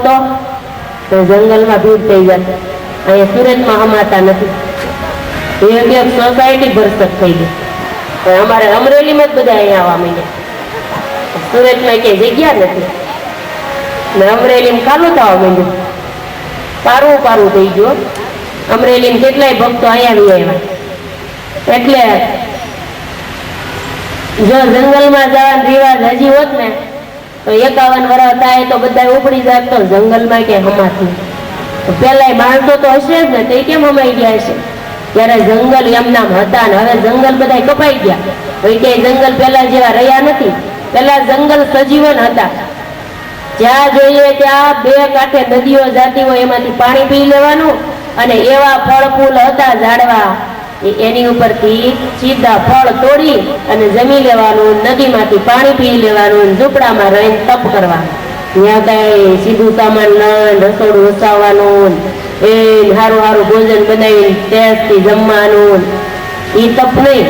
તો જંગલમાં ભીડ થઈ જાય. અહીંયા સુરતમાં હમાતા નથી, એક સોસાયટી ભરસક થઈ ગઈ. અમારે અમરેલીમાં જ બધા અહીંયા આવવા માંડ્યા. સુરતમાં કઈ જગ્યા નથી ને અમરેલીમાં ખાલું થવા માંડ્યું, પારું થઈ ગયું. અમરેલીમાં કેટલાય ભક્તો અહીંયા આવી આવ્યા. એટલે જો જંગલમાં જવાનો રિવાજ હજી હોત ને તો 51 વર્ષ થાય તો બધા ઉપડી જાત તો જંગલમાં કે હમાતું. પેલા માણસો તો હશે જ ને, તે કેમ હમાઈ ગયા હશે? ત્યારે જંગલ એમનામ હતા ને હવે જંગલ બધા કપાઈ ગયા. હવે કે જંગલ પેલા જેવા રહ્યા નથી. પેલા જંગલ સજીવન હતા, જ્યાં જોઈએ ત્યાં બે કાંઠે નદીઓ જાતી હોય એમાંથી પાણી પી લેવાનું અને એવા ફળ ફૂલ હતા ઝાડવા એની ઉપરથી સીધા ફળ તોડી અને જમી લેવાનું, નદીમાંથી પાણી પી લેવાનું, ઝૂંપડામાં રહીને તપ કરવાનું. ત્યાં કઈ સીધું સામાન લઈને રસોડું વસાવવાનું, એ સારું સારું ભોજન બનાવીને ટેસ્ટથી જમવાનું, એ તપ નહીં.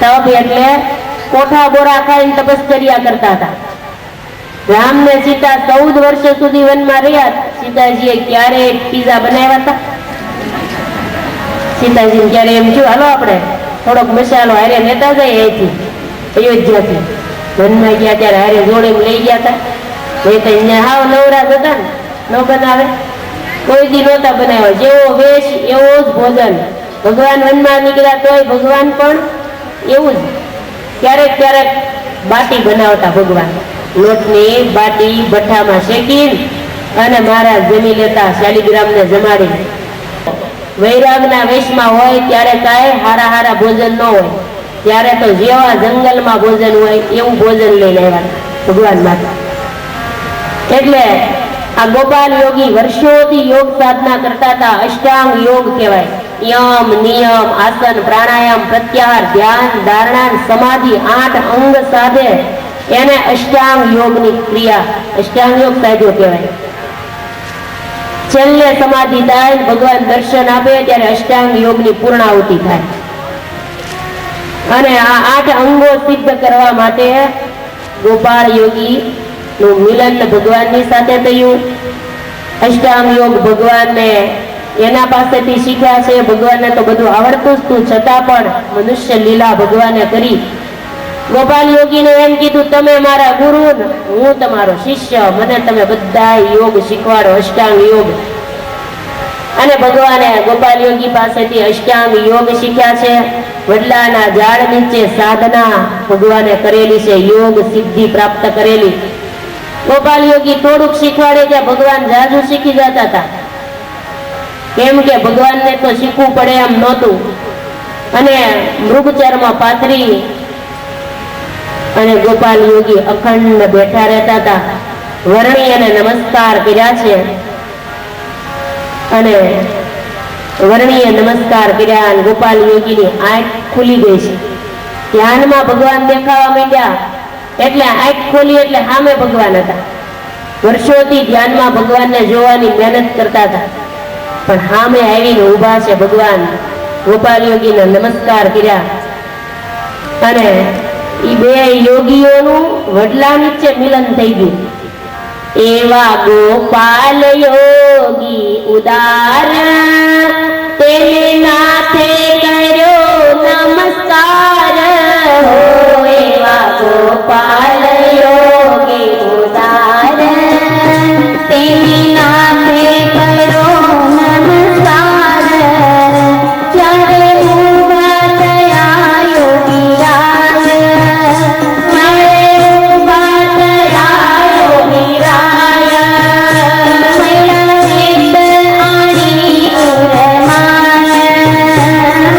તપ એટલે કોઠા બોરા ખાઈને તપશ્ચર્યા કરતા હતા. રામ ને સીતા 14 વર્ષ સુધી વનમાં રહ્યા. સીતાજીએ ક્યારે પીઝા બનાવ્યા હતા? સીતાજી ક્યારે એમ થયું હાલો આપણે થોડોક મસાલો હારે લેતા જાય અહીંથી અયોધ્યાથી. વનમાં ગયા ત્યારે હારે જોડે લઈ ગયા હતા. હાવ નવરા હતા ને, ન બનાવે કોઈ દી નહોતા બનાવ્યા. જેવો વેશ એવો જ ભોજન. ભગવાન વનમાં નીકળ્યા તોય ભગવાન પણ એવું જ. ક્યારેક ક્યારેક બાટી બનાવતા ભગવાન, લોટની બાટી ભઠ્ઠામાં શેકીને અને મહારાજ જમી લેતા શાલિગ્રામને જમાડીને. વૈરાગના વેશમાં હોય ત્યારે કાંઈ હારા ભોજન ન હોય, ત્યારે તો જેવા જંગલમાં ભોજન હોય એવું ભોજન લઈને આવ્યા ભગવાન માટે. એટલે આ ગોપાલ યોગી વર્ષોથી યોગ સાધના કરતા હતા. અષ્ટાંગ યોગ કહેવાય. યમ, નિયમ, આસન, પ્રાણાયામ, પ્રત્યાહાર, ધ્યાન, ધારણા, સમાધિ 8 અંગ સાધે એને અષ્ટાંગ યોગની ક્રિયા અષ્ટાંગ યોગ સાધ્યો કહેવાય. છેલ્લે સમાધિ થાય, ભગવાન દર્શન આપે ત્યારે અષ્ટાંગ યોગની પૂર્ણાહુતિ થાય. અને આ 8 અંગો સિદ્ધ કરવા માટે ગોપાલ યોગી નું મિલન ભગવાનની સાથે થયું. અષ્ટાંગ યોગ ભગવાનને એના પાસેથી શીખ્યા છે. ભગવાનને તો બધું આવડતું જ તું, છતાં પણ મનુષ્ય લીલા ભગવાને કરી. ગોપાલ યોગીને એમ કીધું તમે મારા ગુરુ, હું તમારો શિષ્ય, મને તમે બધા યોગ શીખવાડો, અષ્ટાંગ યોગ. અને ભગવાને ગોપાલ યોગી પાસેથી અષ્ટાંગ યોગ શીખ્યા છે. વડલાના ઝાડ નીચે સાધના ભગવાને કરેલી છે, યોગ સિદ્ધિ પ્રાપ્ત કરેલી. ગોપાલ યોગી થોડુંક શીખવાડે ત્યાં ભગવાન જાજુ શીખી જતા હતા. કેમ કે ભગવાનને તો શીખવું પડે એમ નહોતું, અને મૃગચરમાં પાથરી અને ગોપાલ યોગી અખંડ બેઠા રહેતા હતા. વર્ણી અને નમસ્કાર કર્યા છે, અને વર્ણીએ નમસ્કાર કર્યા અને ગોપાલ યોગીની આંખ ખુલી ગઈ છે. ધ્યાનમાં ભગવાન દેખાવા માંડ્યા એટલે આંખ ખોલી એટલે સામે ભગવાન હતા. વર્ષોથી ધ્યાનમાં ભગવાનને જોવાની મહેનત કરતા હતા, પણ સામે આવીને ઊભા છે ભગવાન. ગોપાલ યોગીને નમસ્કાર કર્યા અને એ બે યોગીઓનું વડલા નીચે મિલન થઈ ગયું. એવા ગોપાલ યોગી ઉદાર તેને નાથે કર્યો નમસ્કાર હો. એવા ગોપાલ યોગી ઉદાર તેની નાથે કરો નમસ્કાર. ત્યારે ઊભા થયા યોગીરાજ, મારે ઊભા થયા યોગીરાજ. મૈલા હેત આણી ઉરમાન,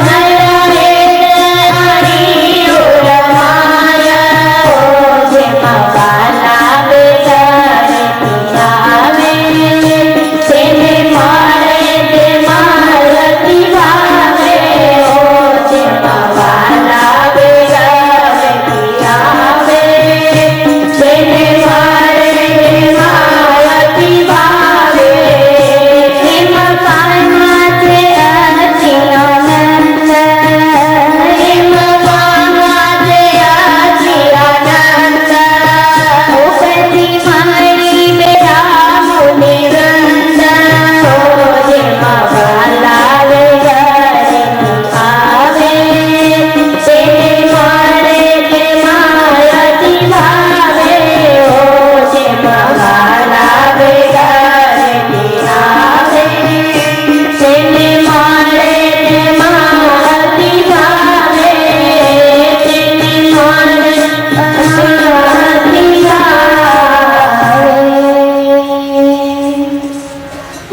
મૈલા હેત આણી ઉરમાન. ઓ જેમાં વાલા બેઠા આવે, તેને મારે તે મારતી વાવે. ઓ જેમાં વાલા બેઠા આવે, તેને મારે તે મારતી વાવે. એમાં કાના છે અચિરાનંદ, એમાં કાના છે અચિરાનંદ. ઉપરથી મારી બેઠા મુનિવૃંદ. ઓ જેમાં વાલા આવે, તેને મારે તે મારતી ભાવે. ઓ જેમાં વાલા આવે, તેને મારે તે મારતી ભાવે. તેને મારે મારતી ભાવે.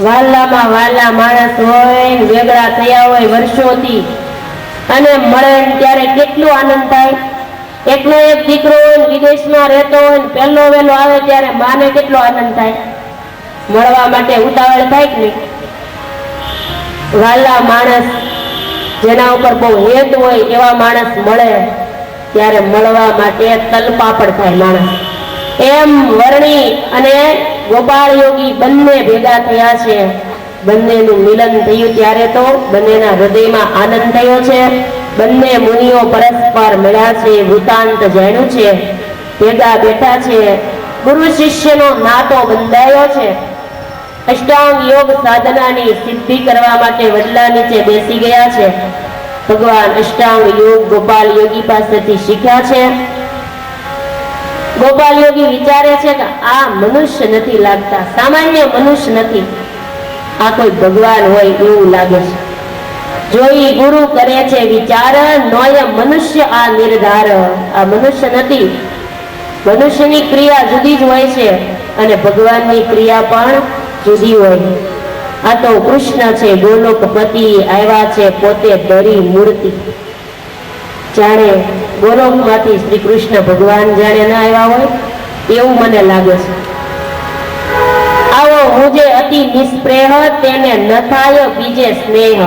વાલામાં વાલા માણસ હોય ને વેગળા થયા હોય વર્ષોથી, અને મળે ને ત્યારે કેટલો આનંદ થાય. એકનો એક દીકરો હોય ને વિદેશમાં રહેતો હોય ને પહેલો વહેલો આવે ત્યારે માને કેટલો આનંદ થાય. મળવા માટે ઉતાવળ થાય કે નહીં? વાલા માણસ જેના ઉપર બહુ હેત હોય એવા માણસ મળે ત્યારે મળવા માટે તલપાપડ થાય માણસ. એમ વર્ણી અને ગોપાળ યોગી બંને ભેગા થયા છે. બંનેનું મિલન થયું ત્યારે તો બંનેના હૃદયમાં આનંદ થયો છે. બંને મુનિઓ પરસ્પર મળ્યા છે, વૃતાંત જાણ્યું છે, ભેગા બેઠા છે. ગુરુ શિષ્યનો નાતો બંધાયો છે. અષ્ટાંગ યોગ સાધનાની સિદ્ધિ કરવા માટે વડલા નીચે બેસી ગયા છે. ભગવાન અષ્ટાંગ યોગ ગોપાલ યોગી પાસેથી શીખ્યા છે. ગોપાલ યોગી વિચારે છે કે આ મનુષ્ય નથી લાગતા, સામાન્ય મનુષ્ય નથી, આ કોઈ ભગવાન હોય એવું લાગે છે. જોઈ ગુરુ કરે છે વિચાર, નોય મનુષ્ય આ નિર્ધાર. આ મનુષ્ય નથી, મનુષ્યની ક્રિયા જુદી જ હોય છે અને ભગવાનની ક્રિયા પણ જુદી હોય. આ તો કૃષ્ણ છે, ગોલોકપતિ આવ્યા છે પોતે ધરી મૂર્તિ. જાણે ગોલોકમાંથી શ્રી કૃષ્ણ ભગવાન જાણે ના આવ્યા હોય એવું મને લાગે છે. આવો હું જે અતિ નિસ્પ્રેહ, તેને ન થાય બીજે સ્નેહ.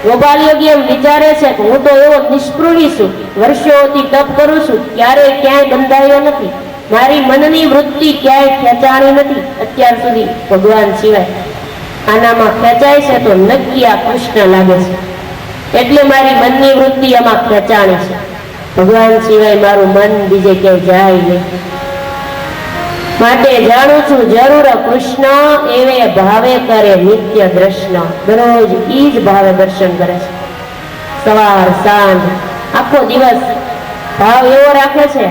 ગોપાલ યોગી એમ વિચારે છે કે હું તો એવો નિષ્પૃહી છું, વર્ષોથી તપ કરું છું, ક્યારેય ક્યાંય બંધાયો નથી, મારી મનની વૃત્તિ ક્યાંય ખેંચાણી નથી અત્યાર સુધી ભગવાન સિવાય. આનામાં ખેંચાય છે તો નક્કી આ કૃષ્ણ લાગે છે, એટલે મારી મનની વૃત્તિ આમાં ખેંચાણી છે. ભગવાન સિવાય મારું મન બીજે ક્યાંય જાય નહીં. માટે જાણું છું જરૂર કૃષ્ણ એવે ભાવે કરે નિત્ય દર્શન. દરરોજ ઈ જ ભાવે દર્શન કરે છે, સવાર સાંજ આખો દિવસ ભાવ એવો રાખે છે.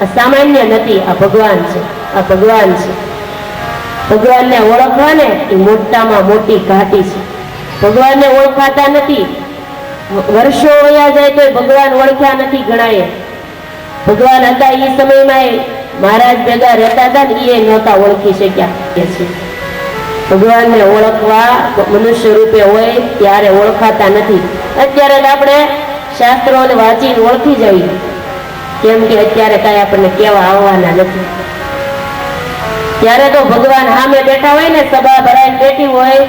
આ સામાન્ય નથી, આ ભગવાન છે, આ ભગવાન છે. ભગવાનને ઓળખવા ને એ મોટામાં મોટી ઘાટી છે. ભગવાનને ઓળખાતા નથી, વર્ષો વયા જાય તો ભગવાન ઓળખ્યા નથી ગણાય. ભગવાન હતા એ સમયમાં મહારાજ ભેગા રહેતા હતા ને એ નહોતા ઓળખી શક્યા. ભગવાનને ઓળખવા મનુષ્ય રૂપે હોય ત્યારે ઓળખાતા નથી. અત્યારે જ આપણે શાસ્ત્રોને વાંચીને ઓળખી જવી, કેમ કે અત્યારે કાંઈ આપણને કહેવા આવવાના નથી. ત્યારે તો ભગવાન સામે બેઠા હોય ને, સભા ભરાઈને બેઠી હોય,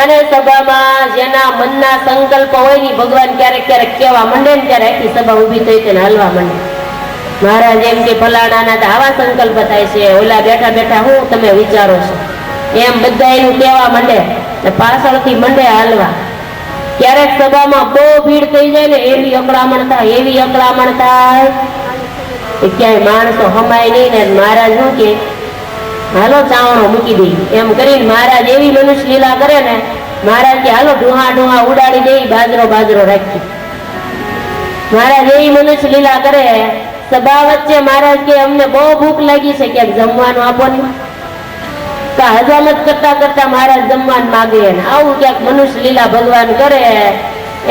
અને સભામાં જેના મનના સંકલ્પ હોય ને ભગવાન ક્યારેક ક્યારેક કહેવા માંડે ને ત્યારે આખી સભા ઊભી થઈ તેને હાલવા માંડે. મહારાજ એમ કે ફલાણાના તો આવા સંકલ્પ થાય છે, ઓલા બેઠા બેઠા હું તમે વિચારો છો, એમ બધા એનું કહેવા માંડે ને પાછળથી મંડે હાલવા. ક્યારેક સભામાં બહુ ભીડ થઈ જાય ને, એવી અકળામણ થાય કે ક્યાંય માણસો હમાય નહીં ને મહારાજ શું કે હાલો ચાવણો મૂકી દઈ, એમ કરીને મહારાજ એવી મનુષ્ય લીલા કરે ને, મહારાજ કે હાલો ઢુહા ઉડાડી દઈ, બાજરો રાખી. મહારાજ એવી મનુષ્ય લીલા કરે, સભા વચ્ચે મહારાજ કે અમને બહુ ભૂખ લાગી છે, ક્યાંક જમવાનું આપો ને. હજામત કરતા કરતા મહારાજ જમવાનું માગે ને આવું ક્યાંક મનુષ્ય લીલા ભગવાન કરે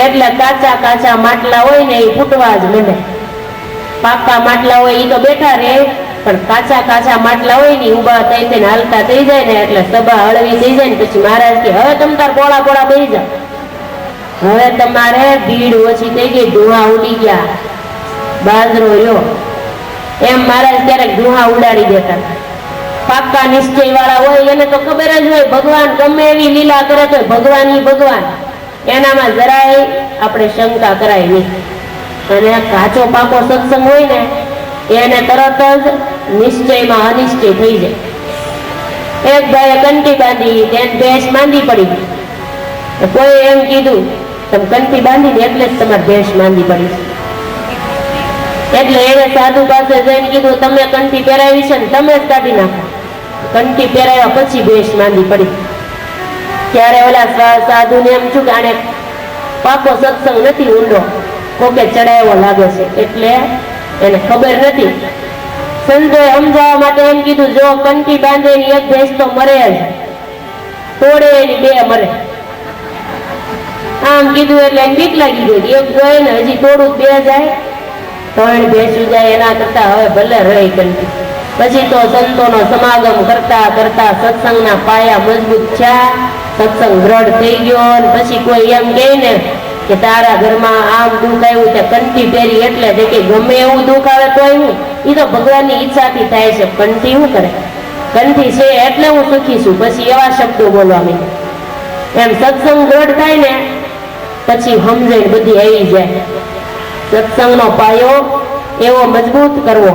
એટલે કાચા માટલા હોય ને એ ફૂટવા જ માંડે. પાકા માટલા હોય એ તો બેઠા રહે, પણ કાચા માટલા હોય ને ઊભા થઈને હાલતા થઈ જાય ને એટલે સભા હળવી થઈ જાય ને પછી મહારાજ કે હવે તમ તાર પોળા બેસી જાઓ, હવે તમારે ભીડ ઓછી થઈ ગઈ, ધુઆ ઉડી ગયા, બાજરો રહ્યો. એમ મહારાજ ક્યારેક ધુઆ ઉડાડી દેતા. પાક્કા નિશ્ચય વાળા હોય એને તો ખબર જ હોય ભગવાન ગમે એવી લીલા કરે તો ભગવાન એનામાં જરાય આપણે શંકા કરાય નહીં. અને કાચો પાકો સત્સંગ હોય ને એને તરત જ નિશ્ચયમાં અનિશ્ચય થઈ જાય. એક ભાઈએ કંઠી બાંધી તેને ભેંસ માંદી પડી, કોઈ એમ કીધું તમે કંઠી બાંધીને એટલે જ તમારે ભેંસ માંદી પડી. એટલે એને સાધુ પાસે જઈને કીધું તમે કંઠી પહેરાવી છે ને તમે જ કાઢી નાખો. કંઠી પહેરાવ્યા પછી ભેંસ માંદી પડી. ત્યારે ઓલા સાધુને એમ છું કે આને પાકો સત્સંગ નથી, ઊંડો કોકે ચડાવ્યો લાગે છે, એટલે એને ખબર નથી. સંતોએ સમજાવવા માટે એમ કીધું જો કંઠી બાંધે એની એક ભેંસ તો મરે જ, તોડે એની બે મરે. આમ કીધું એટલે એને બીક લાગી ગઈ, એક ગઈ ને હજી તોડું બે જાય, 3 ભેંસું જાય, એના કરતા હવે ભલે રહી કંઠી. પછી તો સંતોનો સમાગમ કરતા કરતા સત્સંગના પાયા મજબૂત થયા, સત્સંગ દ્રઢ થઈ ગયો. અને પછી કોઈ એમ કહે ને કે તારા ઘરમાં આમ દુઃખ આવ્યું તે કંઠી પહેરી એટલે જે કે ગમે એવું દુઃખ આવે તો હું એ તો ભગવાનની ઈચ્છાથી થાય છે, કંઠી શું કરે, કંઠી છે એટલે હું સુખી છું. પછી એવા શબ્દો બોલવા માંડ્યા. એમ સત્સંગ દ્રઢ થાય ને પછી સમજણ બધી આવી જાય. સત્સંગનો પાયો એવો મજબૂત કરવો.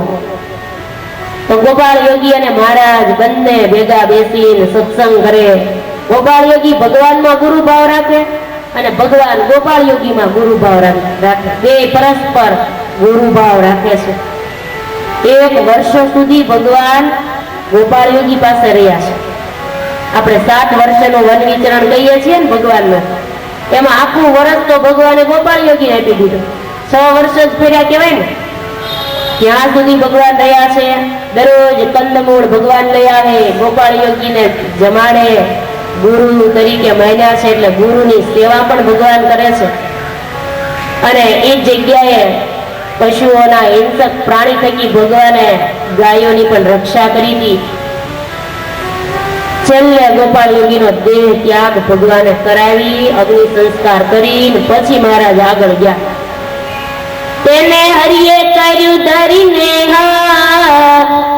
તો ગોપાળ યોગી અને મહારાજ બંને ભેગા બેસીને સત્સંગ કરે. ગોપાળ યોગી ભગવાનમાં ગુરુ ભાવ રાખે અને ભગવાન ગોપાળ યોગીમાં ગુરુ ભાવ રાખે. બે પરસ્પર ગુરુ ભાવ રાખે છે. 1 વર્ષ સુધી ભગવાન ગોપાળ યોગી પાસે રહ્યા છે. આપણે 7 વર્ષનું વન વિચરણ કહીએ છીએ ને ભગવાનનું, એમાં આખું વર્ષ તો ભગવાને ગોપાળ યોગી આપી દીધું. 6 વર્ષ જ ફેર્યા કહેવાય ને. ત્યાં સુધી ભગવાન રહ્યા છે. દરરોજ કંદમૂળ ભગવાન લઈ આવે, ગોપાળ યોગીને જમાડે, ગુરુ તરીકે માન્યા છે એટલે ગુરુની સેવા પણ ભગવાન કરે છે. અને એ જગ્યાએ પશુઓના હિંસક પ્રાણી થકી ભગવાને ગાયોની પણ રક્ષા કરી હતી. છેલ્લે ગોપાળ યોગીનો દેહ ત્યાગ ભગવાને કરાવી, અગ્નિ સંસ્કાર કરીને પછી મહારાજ આગળ ગયા. તેને હરિએ કર્યું ધરીને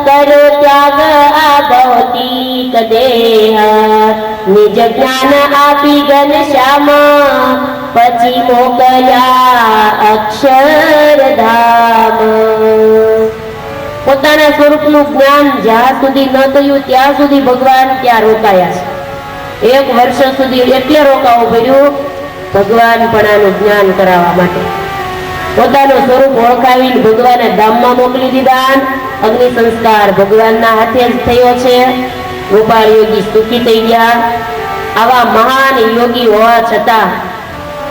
કરો ત્યાગ આ ભૌતિક દેહ, નિજ જ્ઞાન આપી ઘનશ્યામ પછી મોકલ્યા અક્ષરધામ. પોતાના સ્વરૂપનું જ્ઞાન જ્યાં સુધી ન થયું ત્યાં સુધી ભગવાન ત્યાં રોકાયા છે. 1 વર્ષ સુધી એટલે રોકાવું પડ્યું ભગવાનપણાનું જ્ઞાન કરાવવા માટે. પોતાનું સ્વરૂપ ઓળખાવીને ભગવાને ધામમાં મોકલી દીધા. અગ્નિ સંસ્કાર ભગવાનના હાથે જ થયો છે. ગોપાળ યોગી સુખી થઈ ગયા. આવા મહાન યોગી હોવા છતાં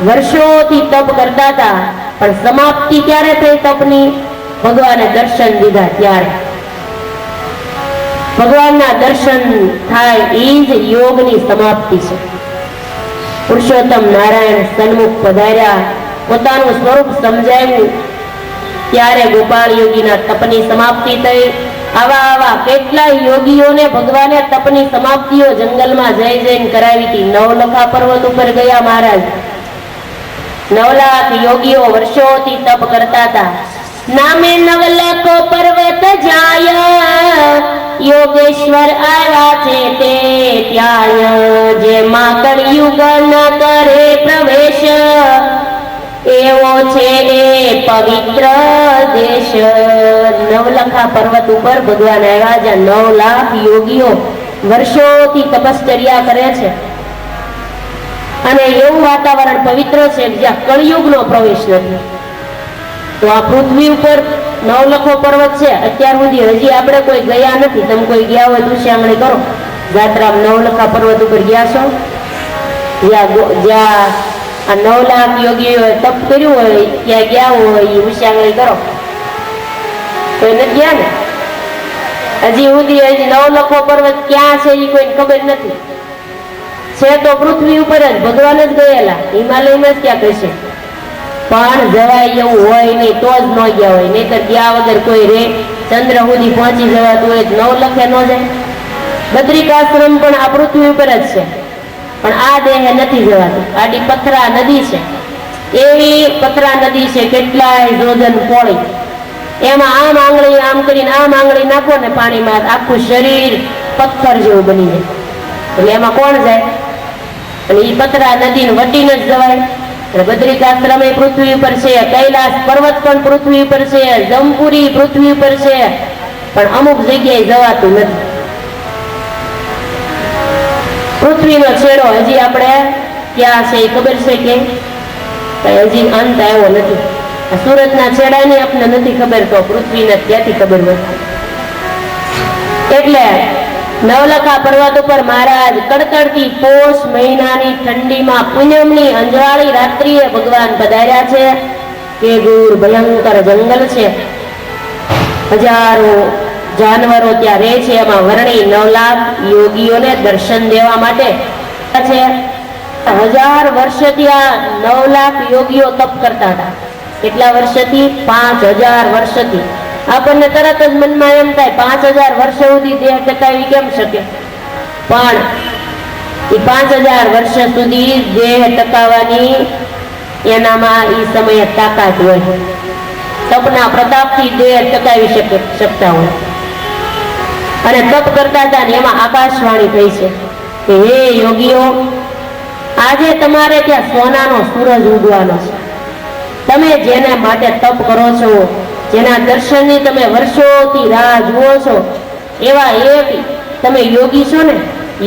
વર્ષોથી તપ કરતા હતા, પણ સમાપ્તિ ક્યારે થઈ તપની? ભગવાને દર્શન દીધા ત્યારે. ભગવાનના દર્શન થાય એ જ યોગની સમાપ્તિ છે. પુરુષોત્તમ નારાયણ સન્મુખ પધાર્યા, પોતાનું સ્વરૂપ સમજાવ્યું ત્યારે ગોપાળ યોગીના તપની સમાપ્તિ થઈ. આવા કેટલાય યોગીઓને ભગવાને તપની સમાપ્તિઓ જંગલમાં જઈને કરાવી હતી. નવલખા પર્વત ઉપર ગયા મહારાજ. 9 લાખ યોગીઓ વર્ષોથી તપ કરતા હતા. નામે નવલખો પર્વત જાય, યોગેશ્વર આવ્યા છે તે ત્યાં. જેમાં કળિયુગ ન કરે પ્રવેશ, એવો છે એ પવિત્ર દેશ. નવલખા પર્વત ઉપર ભગવાન આવ્યા, જ્યાં 9 લાખ યોગીઓ વર્ષોથી તપશ્ચર્યા કરે છે. અને એવું વાતાવરણ પવિત્ર છે જ્યાં કળિયુગનો પ્રવેશ નથી. તો આ પૃથ્વી ઉપર નવલખો પર્વત છે. અત્યાર સુધી હજી આપણે કોઈ ગયા નથી. તમે કોઈ ગયા હોય તો આંગળી કરો. જાત્રા નવલખા પર્વત ઉપર ગયા છો? જ્યાં આ 9 લાખ યોગીઓએ તપ કર્યું હોય ત્યાં ગયા હોય એ ઉષાંગળી કરો. તો એ નથી ગયા ને. હજી સુધી હજી નવલખો પર્વત ક્યાં છે એ કોઈને ખબર નથી. છે તો પૃથ્વી ઉપર જ ભગવાન જ ગયેલા. હિમાલયમાં જ ક્યાં કહેશે. પણ જવાય એવું હોય નહીં તો જ ન ગયા હોય. નહીતર ગયા વગર કોઈ રે. ચંદ્ર સુધી પહોંચી જવાતું હોય 9 લખે ન જાય. બદ્રિકાશ્રમ પણ આ પૃથ્વી ઉપર જ છે, પણ આ દેહે નથી જવાતું. આડી પથરા નદી છે, એવી પથરા નદી છે કેટલાય જોજન પોળી. એમાં આમ આંગળી આમ કરીને આમ આંગળી નાખો ને પાણીમાં, આખું શરીર પથ્થર જેવું બની જાય. એટલે એમાં કોણ જાય? અને એ પથરા નદીને વટીને જ જવાય. બદ્રિકાશ્રમ એ પૃથ્વી ઉપર છે, કૈલાસ પર્વત પણ પૃથ્વી ઉપર છે, જમપુરી પૃથ્વી ઉપર છે, પણ અમુક જગ્યાએ જવાતું નથી. પૃથ્વીનો છેડો હજી આપણે ક્યાં છે એ ખબર છે કે હજી અંત આવ્યો નથી. સુરતના છેડાની આપણે નથી ખબર, તો પૃથ્વીને ક્યાંથી ખબર હોય? એટલે નવલખા પર્વત ઉપર મહારાજ કડકડતી પોષ મહિનાની ઠંડીમાં પૂનમની અંજવાળી રાત્રિએ ભગવાન પધાર્યા છે. કે દૂર ભયંકર જંગલ છે, હજારો જાનવરો ત્યાં રહે છે. એમાં વર્ણી 9 લાખ યોગીઓને દર્શન દેવા માટે છે. 1000 વર્ષથી આ 9 લાખ યોગીઓ તપ કરતા હતા. કેટલા વર્ષથી? 5000 વર્ષથી. આપણને તરત જ મનમાં એમ થાય 5000 વર્ષ સુધી દેહ ટકાવી કેમ શકે? પણ એ 5000 વર્ષ સુધી દેહ ટકાવવાની એનામાં એ સમયે તાકાત હોય. તપના પ્રતાપથી દેહ ટકાવી શકતા હોય. અને તપ કરતા હતા ને એમાં આકાશવાણી થઈ છે કે હે યોગીઓ, આજે તમારે ત્યાં સોનાનો સૂરજ ઉગવાનો છે. તમે જેને માટે તપ કરો છો, જેના દર્શનની તમે વર્ષોથી રાહ જુઓ છો, એવા એક તમે યોગી છો ને,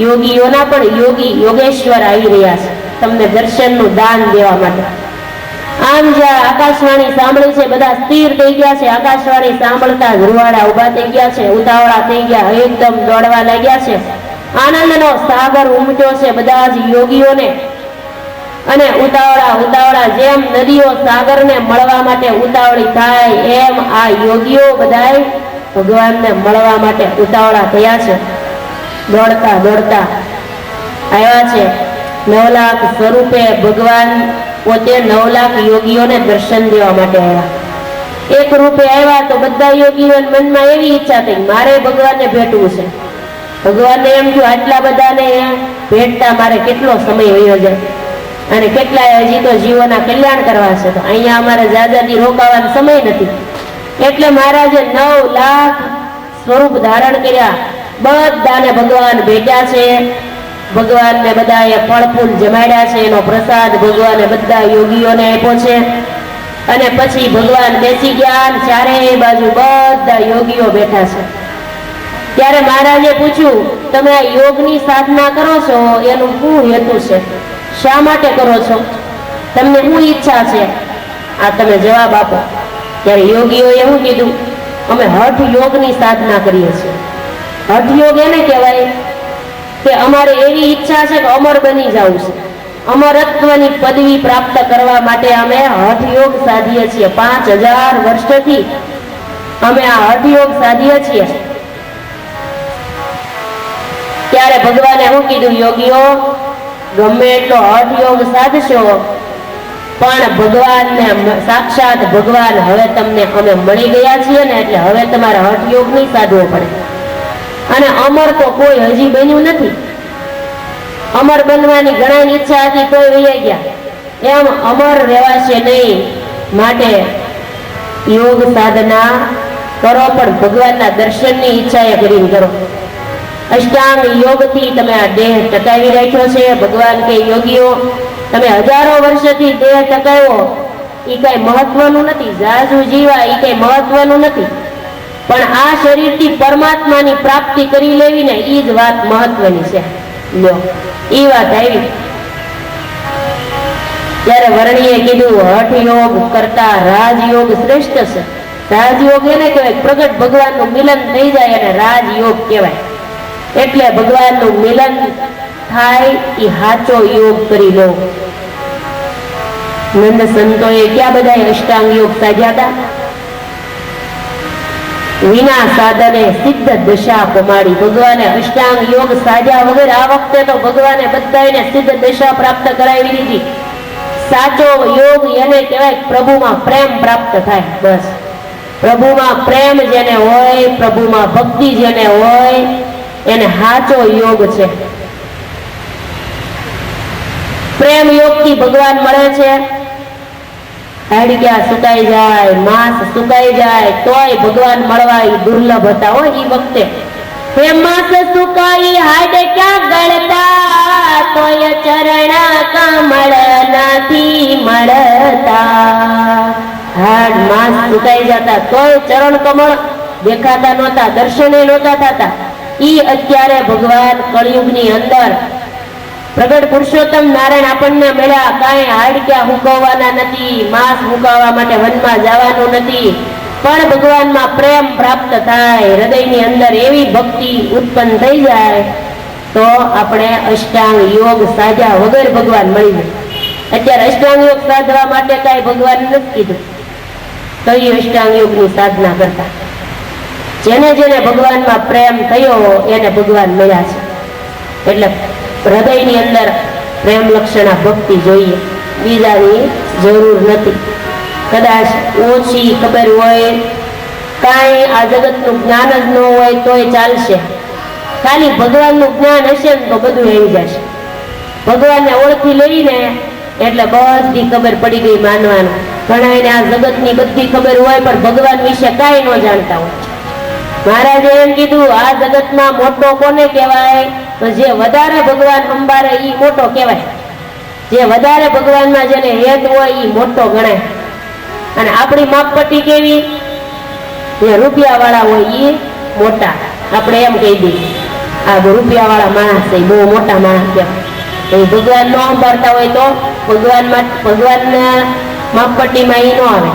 યોગીઓના પણ યોગી યોગેશ્વર આવી રહ્યા છે તમને દર્શનનું દાન દેવા માટે. આમ જ્યાં આકાશવાણી સાંભળી છે બધા સ્થિર થઈ ગયા છે. આકાશવાણી સાંભળતા જ રૂવાડા ઉભા થઈ ગયા છે, ઉતાવળા થઈ ગયા, એકદમ દોડવા લાગ્યા છે. આનંદનો સાગર ઉમટ્યો છે બધા જ યોગીઓને. અને ઉતાવળા જેમ નદીઓ સાગરને મળવા માટે ઉતાવળી થાય, એમ આ યોગીઓ બધાય ભગવાનને મળવા માટે ઉતાવળા થયા છે. દોડતા દોડતા આવ્યા છે. 9 લાખ સ્વરૂપે ભગવાન પોતે 9 લાખ યોગીઓને દર્શન દેવા માટે આવ્યા. એક રૂપે આવ્યા તો બધા યોગીઓના મનમાં એવી ઈચ્છા થઈ મારે ભગવાનને ભેટવું છે. ભગવાનને એમ થયું આટલા બધાને ભેટતા મારે કેટલો સમય વયો જાય, અને કેટલાય હજી તો જીવોના કલ્યાણ કરવા છે, તો અહીંયા અમારે જાજાથી રોકાવાનો સમય નથી. એટલે મહારાજે 9 લાખ સ્વરૂપ ધારણ કર્યા. બધાને ભગવાન ભેટ્યા છે. ભગવાનને બધાએ ફળ ફૂલ જમાડ્યા છે. એનો પ્રસાદ ભગવાને બધા યોગીઓને આપ્યો છે. અને પછી ભગવાન બેસી ગયા. ચારેય બાજુ બધા યોગીઓ બેઠા છે. ત્યારે મહારાજે પૂછ્યું, તમે આ યોગની સાધના કરો છો એનું શું હેતુ છે? શા માટે કરો છો? તમને શું ઈચ્છા છે? આ તમે જવાબ આપો. ત્યારે યોગીઓએ એવું કીધું, અમે હઠ યોગની સાધના કરીએ છીએ. હઠ યોગ એને કહેવાય કે અમારે એવી ઈચ્છા છે કે અમર બની જવું છે. અમરત્વની પદવી પ્રાપ્ત કરવા માટે અમે હઠ યોગ સાધીએ છીએ. 5000 વર્ષથી અમે આ હઠ યોગ સાધીએ છીએ. ત્યારે ભગવાને શું કીધું, યોગીઓ ગમે એટલો હઠ યોગ સાધશો પણ ભગવાનને સાક્ષાત ભગવાન હવે તમને અમે મળી ગયા છીએ ને એટલે હવે તમારે હઠયોગ નહીં સાધવો પડે. અને અમર તો કોઈ હજી બન્યું નથી. અમર બનવાની ઘણાની ઈચ્છા હતી કોઈ વહી ગયા. એમ અમર રહેવાશે નહીં. માટે યોગ સાધના કરો, પણ ભગવાનના દર્શનની ઈચ્છા એ કરીને કરો. અષ્ટાંગ યોગથી તમે આ દેહ ટકાવી રાખ્યો છે. ભગવાન કે યોગીઓ તમે હજારો વર્ષથી દેહ ટકાવ્યો એ કઈ મહત્વનું નથી. જાજુ જીવા એ કઈ મહત્વનું નથી. પણ આ શરીરથી પરમાત્માની પ્રાપ્તિ કરી લેવી ને એ જ વાત મહત્વની છે. લ્યો એ વાત આવી ત્યારે વર્ણીએ કીધું હઠયોગ કરતા રાજયોગ શ્રેષ્ઠ છે. રાજયોગ એને કહેવાય પ્રગટ ભગવાનનું મિલન થઈ જાય અને રાજયોગ કહેવાય. એટલે ભગવાનનું મિલન થાય એ સાચો યોગ કરી લો. નંદ સંતોએ ક્યાં બધા અષ્ટાંગ યોગ સાધ્યા હતા? વિના સાધને સિદ્ધ દશા પમાડી. ભગવાને અષ્ટાંગ યોગ સાધ્યા વગર આ વખતે તો ભગવાને બધાને સિદ્ધ દશા પ્રાપ્ત કરાવી દીધી. સાચો યોગ એને કહેવાય પ્રભુમાં પ્રેમ પ્રાપ્ત થાય. બસ પ્રભુમાં પ્રેમ જેને હોય, પ્રભુમાં ભક્તિ જેને હોય એને સાચો યોગ છે. પ્રેમ યોગથી ભગવાન મળે છે. હાડક્યા સુકાઈ જાય, માંસ સુકાઈ જાય તોય ભગવાન મળવા એ દુર્લભ હતા હો એ વખતે. હે માંસ સુકાઈ હાડક્યા ગળતા તોય ચરણ કમળ નથી મળતા. હાડ માંસ સુકાઈ જતા તોય ચરણ કમળ દેખાતા નહોતા, દર્શને નહોતા થતા. ઈ અત્યારે ભગવાન કળિયુગની અંદર પ્રગટ પુરુષોત્તમ નારાયણ આપણને મળ્યા. કાંઈ હાડક્યા મુકવવાના નથી, માંસ મુકાવવા માટે વનમાં જવાનું નથી, પણ ભગવાનમાં પ્રેમ પ્રાપ્ત થાય, હૃદયની અંદર એવી ભક્તિ ઉત્પન્ન થઈ જાય તો આપણે અષ્ટાંગ યોગ સાધ્યા વગર ભગવાન મળી જાય. અત્યારે અષ્ટાંગ યોગ સાધવા માટે કાંઈ ભગવાન નથી કીધું તો એ અષ્ટાંગ યોગની સાધના કરતા. જેને જેને ભગવાનમાં પ્રેમ થયો એને ભગવાન મળ્યા છે. એટલે હૃદયની અંદર પ્રેમ લક્ષણા ભક્તિ જોઈએ, બીજાની જરૂર નથી. કદાચ ઓછી ખબર હોય, કાંઈ આ જગતનું જ્ઞાન જ ન હોય તોય ચાલશે. ખાલી ભગવાનનું જ્ઞાન હશે ને તો બધું આવી જશે. ભગવાનને ઓળખી લઈને એટલે બધી ખબર પડી ગઈ માનવાનું. ઘણાને આ જગતની બધી ખબર હોય પણ ભગવાન વિશે કાંઈ ન જાણતા હોય. મહારાજે એમ કીધું આ જગતમાં મોટો કોને કહેવાય? તો જે વધારે ભગવાન અંબારે ઈ મોટો કહેવાય. જે વધારે ભગવાનમાં જેને હેત હોય ઈ મોટો ગણાય. અને આપણી માપપટ્ટી કેવી? જે રૂપિયા વાળા હોય ઈ મોટા. આપણે એમ કહી દઈએ આ રૂપિયા વાળા માણસ છે બહુ મોટા માણસ કહેવાય. એ ભગવાન ન અંબારતા હોય તો ભગવાનના માપપટ્ટીમાં ઈ ન આવે,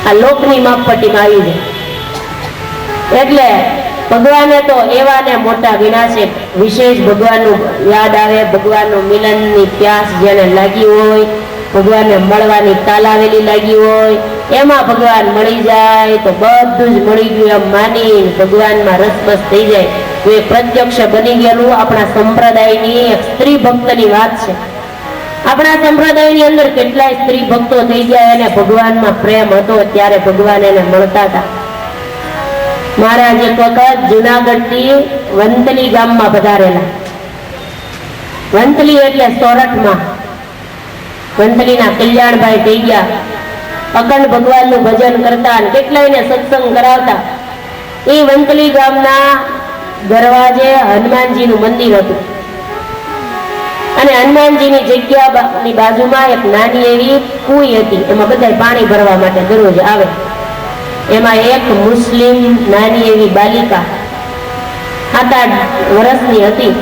આ લોકની માપપટ્ટીમાં આવી જાય. એટલે ભગવાને તો એવાને મોટા વિના છે. વિશેષ ભગવાનનું યાદ આવે, ભગવાનનું મિલનની પ્યાસ જેને લાગી હોય, ભગવાનને મળવાની તાલાવેલી લાગી હોય, એમાં ભગવાન મળી જાય તો બધું જ મળી ગયું એમ માની ભગવાનમાં રસબસ થઈ જાય. તો એ પ્રત્યક્ષ બની ગયેલું આપણા સંપ્રદાયની એક સ્ત્રી ભક્તની વાત છે. આપણા સંપ્રદાયની અંદર કેટલાય સ્ત્રી ભક્તો થઈ ગયા એને ભગવાનમાં પ્રેમ હતો ત્યારે ભગવાન એને મળતા હતા. મહારાજ એક વખત જુનાગઢ થી વંતલી ગામમાં પધારેલા. વંતલી એટલે સોરઠમાં. વંતલીના કલ્યાણભાઈ થઈ ગયા. અખંડ ભગવાનનું ભજન કરતા અને કેટલાયને સત્સંગ કરાવતા. એ વંતલી ગામના દરવાજે હનુમાનજીનું મંદિર હતું અને હનુમાનજીની જગ્યાની બાજુમાં એક નાની એવી કુઈ હતી. એમાં બધા પાણી ભરવા માટે દરરોજ આવે. એમાં એક મુસ્લિમ નાની એવી બાલિકા 7-8 વર્ષની હતી.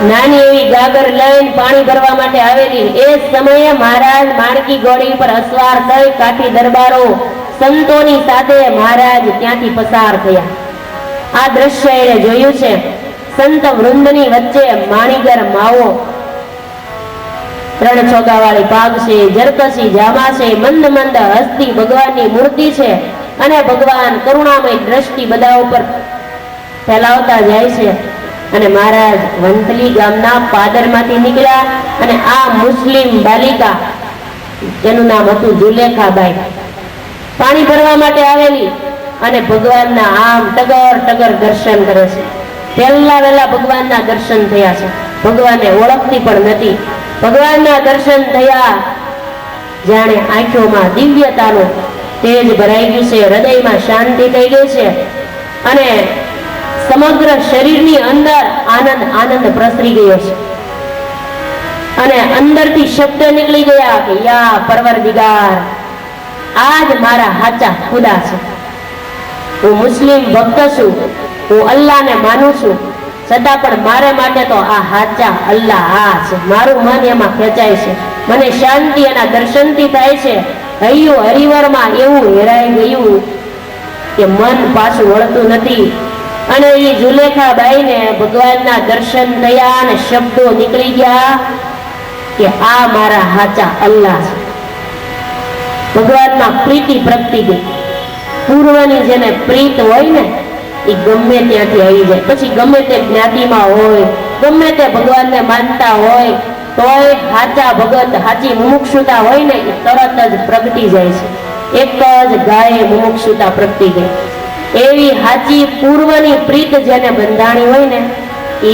નાની એવી ગાગર લઈને પાણી ભરવા માટે આવેલી. એ સમયે મહારાજ માણકી ઘોડી પર અસવાર થઈ કાઠી દરબારો સંતોની સાથે મહારાજ ત્યાંથી પસાર થયા. આ દ્રશ્ય એને જોયું છે. સંત વૃંદની વચ્ચે માણીગર માવો, 3 છોગાવાળી પાગ છે, જરકસી જામા છે, મંદ મંદ હસ્તી ભગવાનની મૂર્તિ છે અને ભગવાન કરુણામય દ્રષ્ટિ બધા ઉપર ફેલાવતા જાય છે. અને મહારાજ વંતલી ગામના પાદરમાંથી નીકળ્યા અને આ મુસ્લિમ બાલિકા એનું નામ હતું જુલેખાબાઈ. પાણી ભરવા માટે આવેલી અને ભગવાનના આમ ટગર ટગર દર્શન કરે છે. પહેલા વહેલા ભગવાનના દર્શન થયા છે. ભગવાનને ઓળખતી પણ નથી. ભગવાનના દર્શન થયા, જાણે આંખોમાં દિવ્યતાનું તેજ ભરાઈ ગયું છે, હૃદયમાં શાંતિ થઈ ગઈ છે અને સમગ્ર શરીરની અંદર આનંદ આનંદ પ્રસરી ગયો છે. અને અંદરથી શબ્દ નીકળી ગયા કે યા પરવરદિગાર, આજ મારા હાચા ખુદા છે. હું મુસ્લિમ ભક્ત છું, હું અલ્લાહને માનું છું, છતાં પણ મારે માટે તો આ હાચા અલ્લાહ આ છે. મારું મન એમાં ખેંચાય છે, મને શાંતિ એના દર્શનથી થાય છે. હૈયું હરિવરમાં એવું હેરાઈ ગયું કે મન પાછું વળતું નથી. અને એ જુલેખાબાઈને ભગવાનના દર્શન થયા અને શબ્દો નીકળી ગયા કે આ મારા હાચા અલ્લાહ છે. ભગવાનમાં પ્રીતિ પ્રગટી ગઈ. પૂર્વની જેને પ્રીત હોય ને એ ગમે ત્યાંથી આવી જાય. પછી ગમે તે જ્ઞાતિમાં હોય, ગમે તે ભગવાનને માનતા હોય, તોય હાચા ભગત હાચી મુમુક્ષુતા હોય ને એ તરત જ પ્રગટી જાય છે. એક જ ગાયે મુમુક્ષુતા પ્રગટી ગઈ. એવી હાચી પૂર્વની પ્રીત જેને બંધાણી હોય ને એ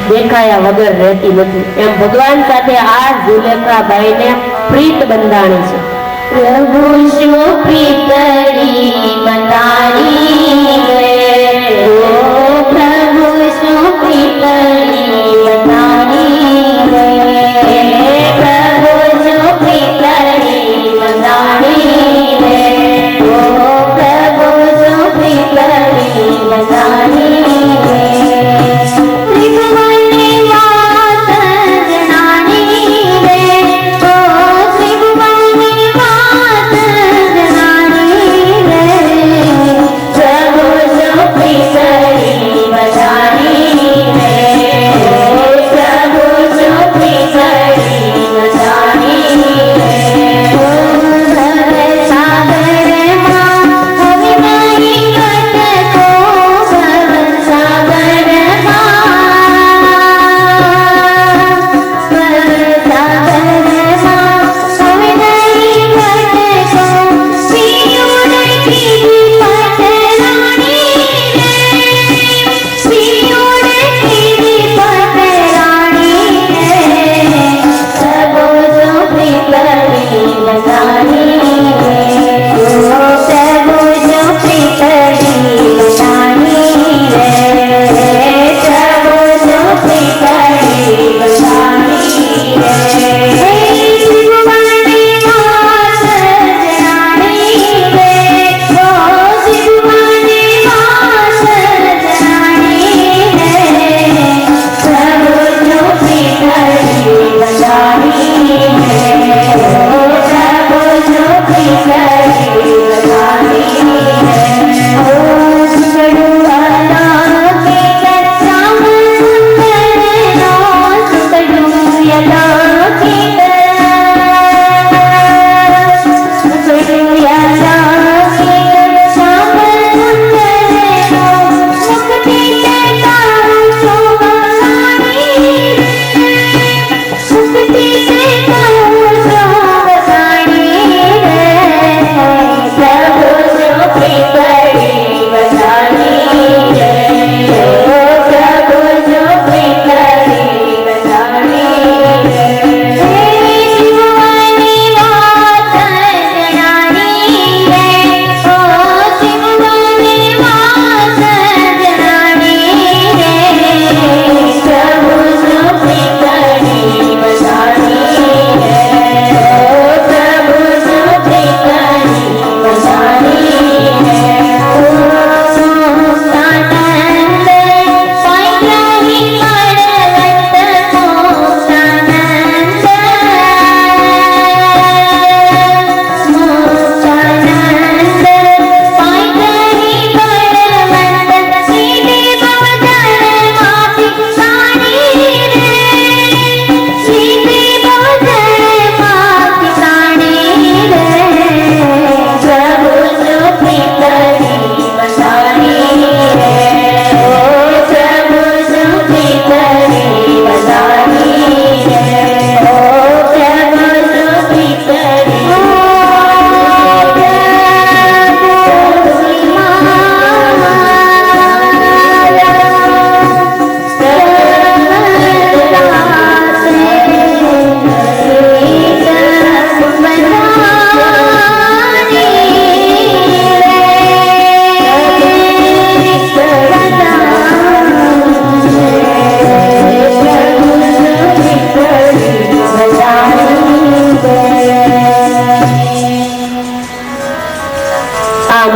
દેખાયા વગર રહેતી નથી. એમ ભગવાન સાથે આ જુલેખાબાઈને પ્રીત બંધાણી છે. પ્રભુ શું પ્રીતરી બંધાણી રે, ઓ પ્રભુ શું પ્રીતરી બંધાણી રે, પ્રભુ શું પ્રીતરી બંધાણી રે, ઓ પ્રભુ શું પ્રીતરી બંધાણી રે. ત્રિભુવનની વાત જણાણી રે, ઓ ત્રિભુવનની વાત જણાણી રે, પ્રભુ શું પ્રીતરી બંધાણી રે,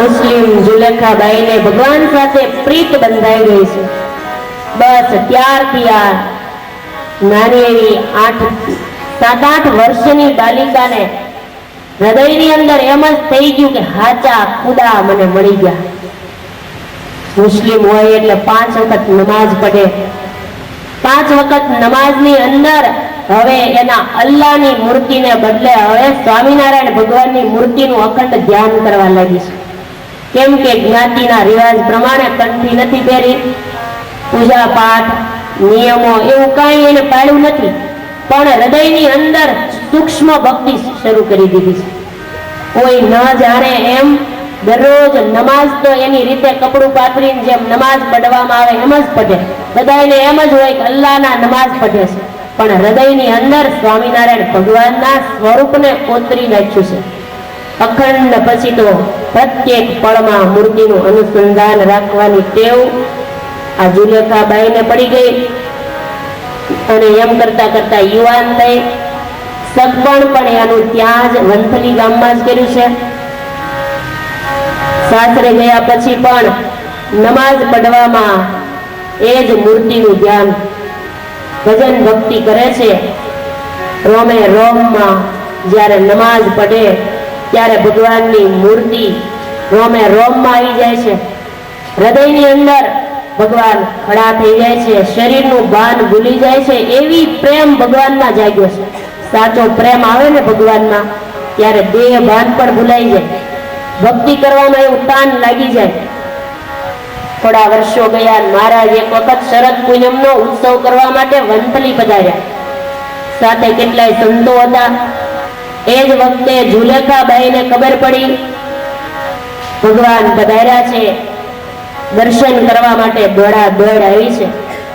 મુસ્લિમ જુલેખાબાઈને ભગવાન સાથે પ્રીત બંધાઈ ગઈ છે. બસ ત્યારથી આ નાની એવી 7-8 વર્ષની બાલિકાને હૃદયની અંદર એમ જ થઈ ગયું કે હાચા ખુદા મને મળી ગયા. મુસ્લિમ હોય એટલે 5 વખત નમાઝ પઢે. 5 વખત નમાઝની અંદર હવે એના અલ્લાહની મૂર્તિને બદલે હવે સ્વામિનારાયણ ભગવાનની મૂર્તિનું અખંડ ધ્યાન કરવા લાગી છે. કેમ કે જ્ઞાતિના રિવાજ પ્રમાણે કંઠી નથી પહેરી, પૂજા પાઠ નિયમો એવું કાંઈ એને પાળ્યું નથી, પણ હૃદયની અંદર સૂક્ષ્મ ભક્તિ શરૂ કરી દીધી છે. કોઈ ન જાણે એમ દરરોજ નમાઝ તો એની રીતે કપડું પાથરીને જેમ નમાઝ પઢવામાં આવે એમ જ પઢે. બધાને એમ જ હોય કે અલ્લાહના નમાઝ પઢે છે, પણ હૃદયની અંદર સ્વામિનારાયણ ભગવાનના સ્વરૂપને કોતરી નાખ્યું છે. અખંડ પછી તો પ્રત્યેક પળમાં મૂર્તિનું અનુસંધાન રાખવાની ટેવ આ જુલેખાબાઈને પડી ગઈ અને એમ કરતા કરતા યુવાન થઈ. સગપણ પણ એનું ત્યાં જ વંથલી ગામમાં જ કર્યું છે. સાસરે ગયા પછી પણ નમાઝ પઢવામાં એ જ મૂર્તિનું ધ્યાન, ભજન ભક્તિ કરે છે. રોમે રોમમાં જ્યારે નમાઝ પઢે ત્યારે ભગવાનની મૂર્તિ રોમે રોમમાં આવી જાય છે. હૃદયની અંદર ભગવાન ખડા થઈ જાય છે, શરીરનું ભાન ભૂલી જાય છે. એવી પ્રેમ ભગવાનમાં જાગ્યો છે. સાચો પ્રેમ આવે ને ભગવાનમાં ત્યારે દેહ ભાન પણ ભૂલાઈ જાય, ભક્તિ કરવામાં એવું તાન લાગી જાય. થોડા વર્ષો ગયા, મહારાજ એક વખત શરદ પૂનમનો ઉત્સવ કરવા માટે વંથલી પધાર્યા. સાથે કેટલાય સંતો હતા. એ જ વખતે જુલેખાબાઈને ખબર પડી ભગવાન પધાર્યા છે. દર્શન કરવા માટે દોડા દોડ આવી છે.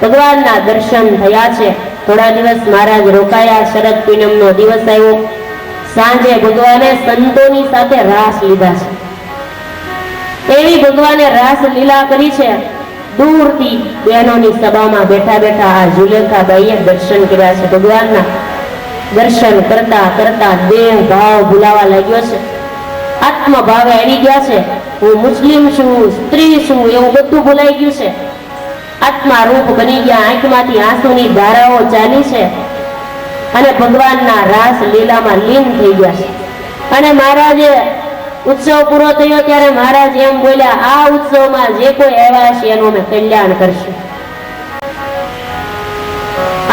ભગવાનના દર્શન થયા છે. થોડા દિવસ મહારાજ રોકાયા. શરદ પૂનમનો દિવસ આવ્યો. સાંજે ભગવાને સંતોની સાથે રાસ લીધા છે. એવી ભગવાને રાસ લીલા કરી છે. દૂરથી બહેનોની સભામાં બેઠા બેઠા આ જુલેખાબાઈએ દર્શન કર્યા છે. ભગવાનના દર્શન કરતા કરતા દેહ ભાવ ભૂલાવા લાગ્યો છે. આત્મભાવે આવી ગયા છે. હું મુસ્લિમ છું, સ્ત્રી છું, એવું બધું ભૂલાઈ ગયું છે. આત્મા રૂપ બની ગયા. આંખમાંથી આંસુની ધારાઓ ચાલી છે અને ભગવાનના રાસ લીલામાં લીન થઈ ગયા છે. અને મહારાજે ઉત્સવ પૂરો થયો ત્યારે મહારાજ એમ બોલ્યા, આ ઉત્સવમાં જે કોઈ આવ્યા છે એનું અમે કલ્યાણ કરશું.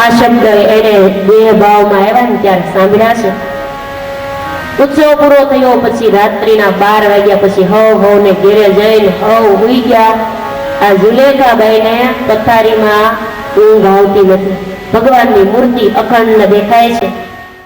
આ શબ્દ એને દેહ ભાવમાં આવ્યા ને ત્યારે સાંભળ્યા છે. ઉત્સવ પૂરો થયો પછી રાત્રિના 12 વાગ્યા પછી હવ ને ઘેરે જઈને હુઈ ગયા. આ જુલેખાબાઈને પથારીમાં ઊંઘ આવતી નથી. ભગવાનની મૂર્તિ અખંડ દેખાય છે.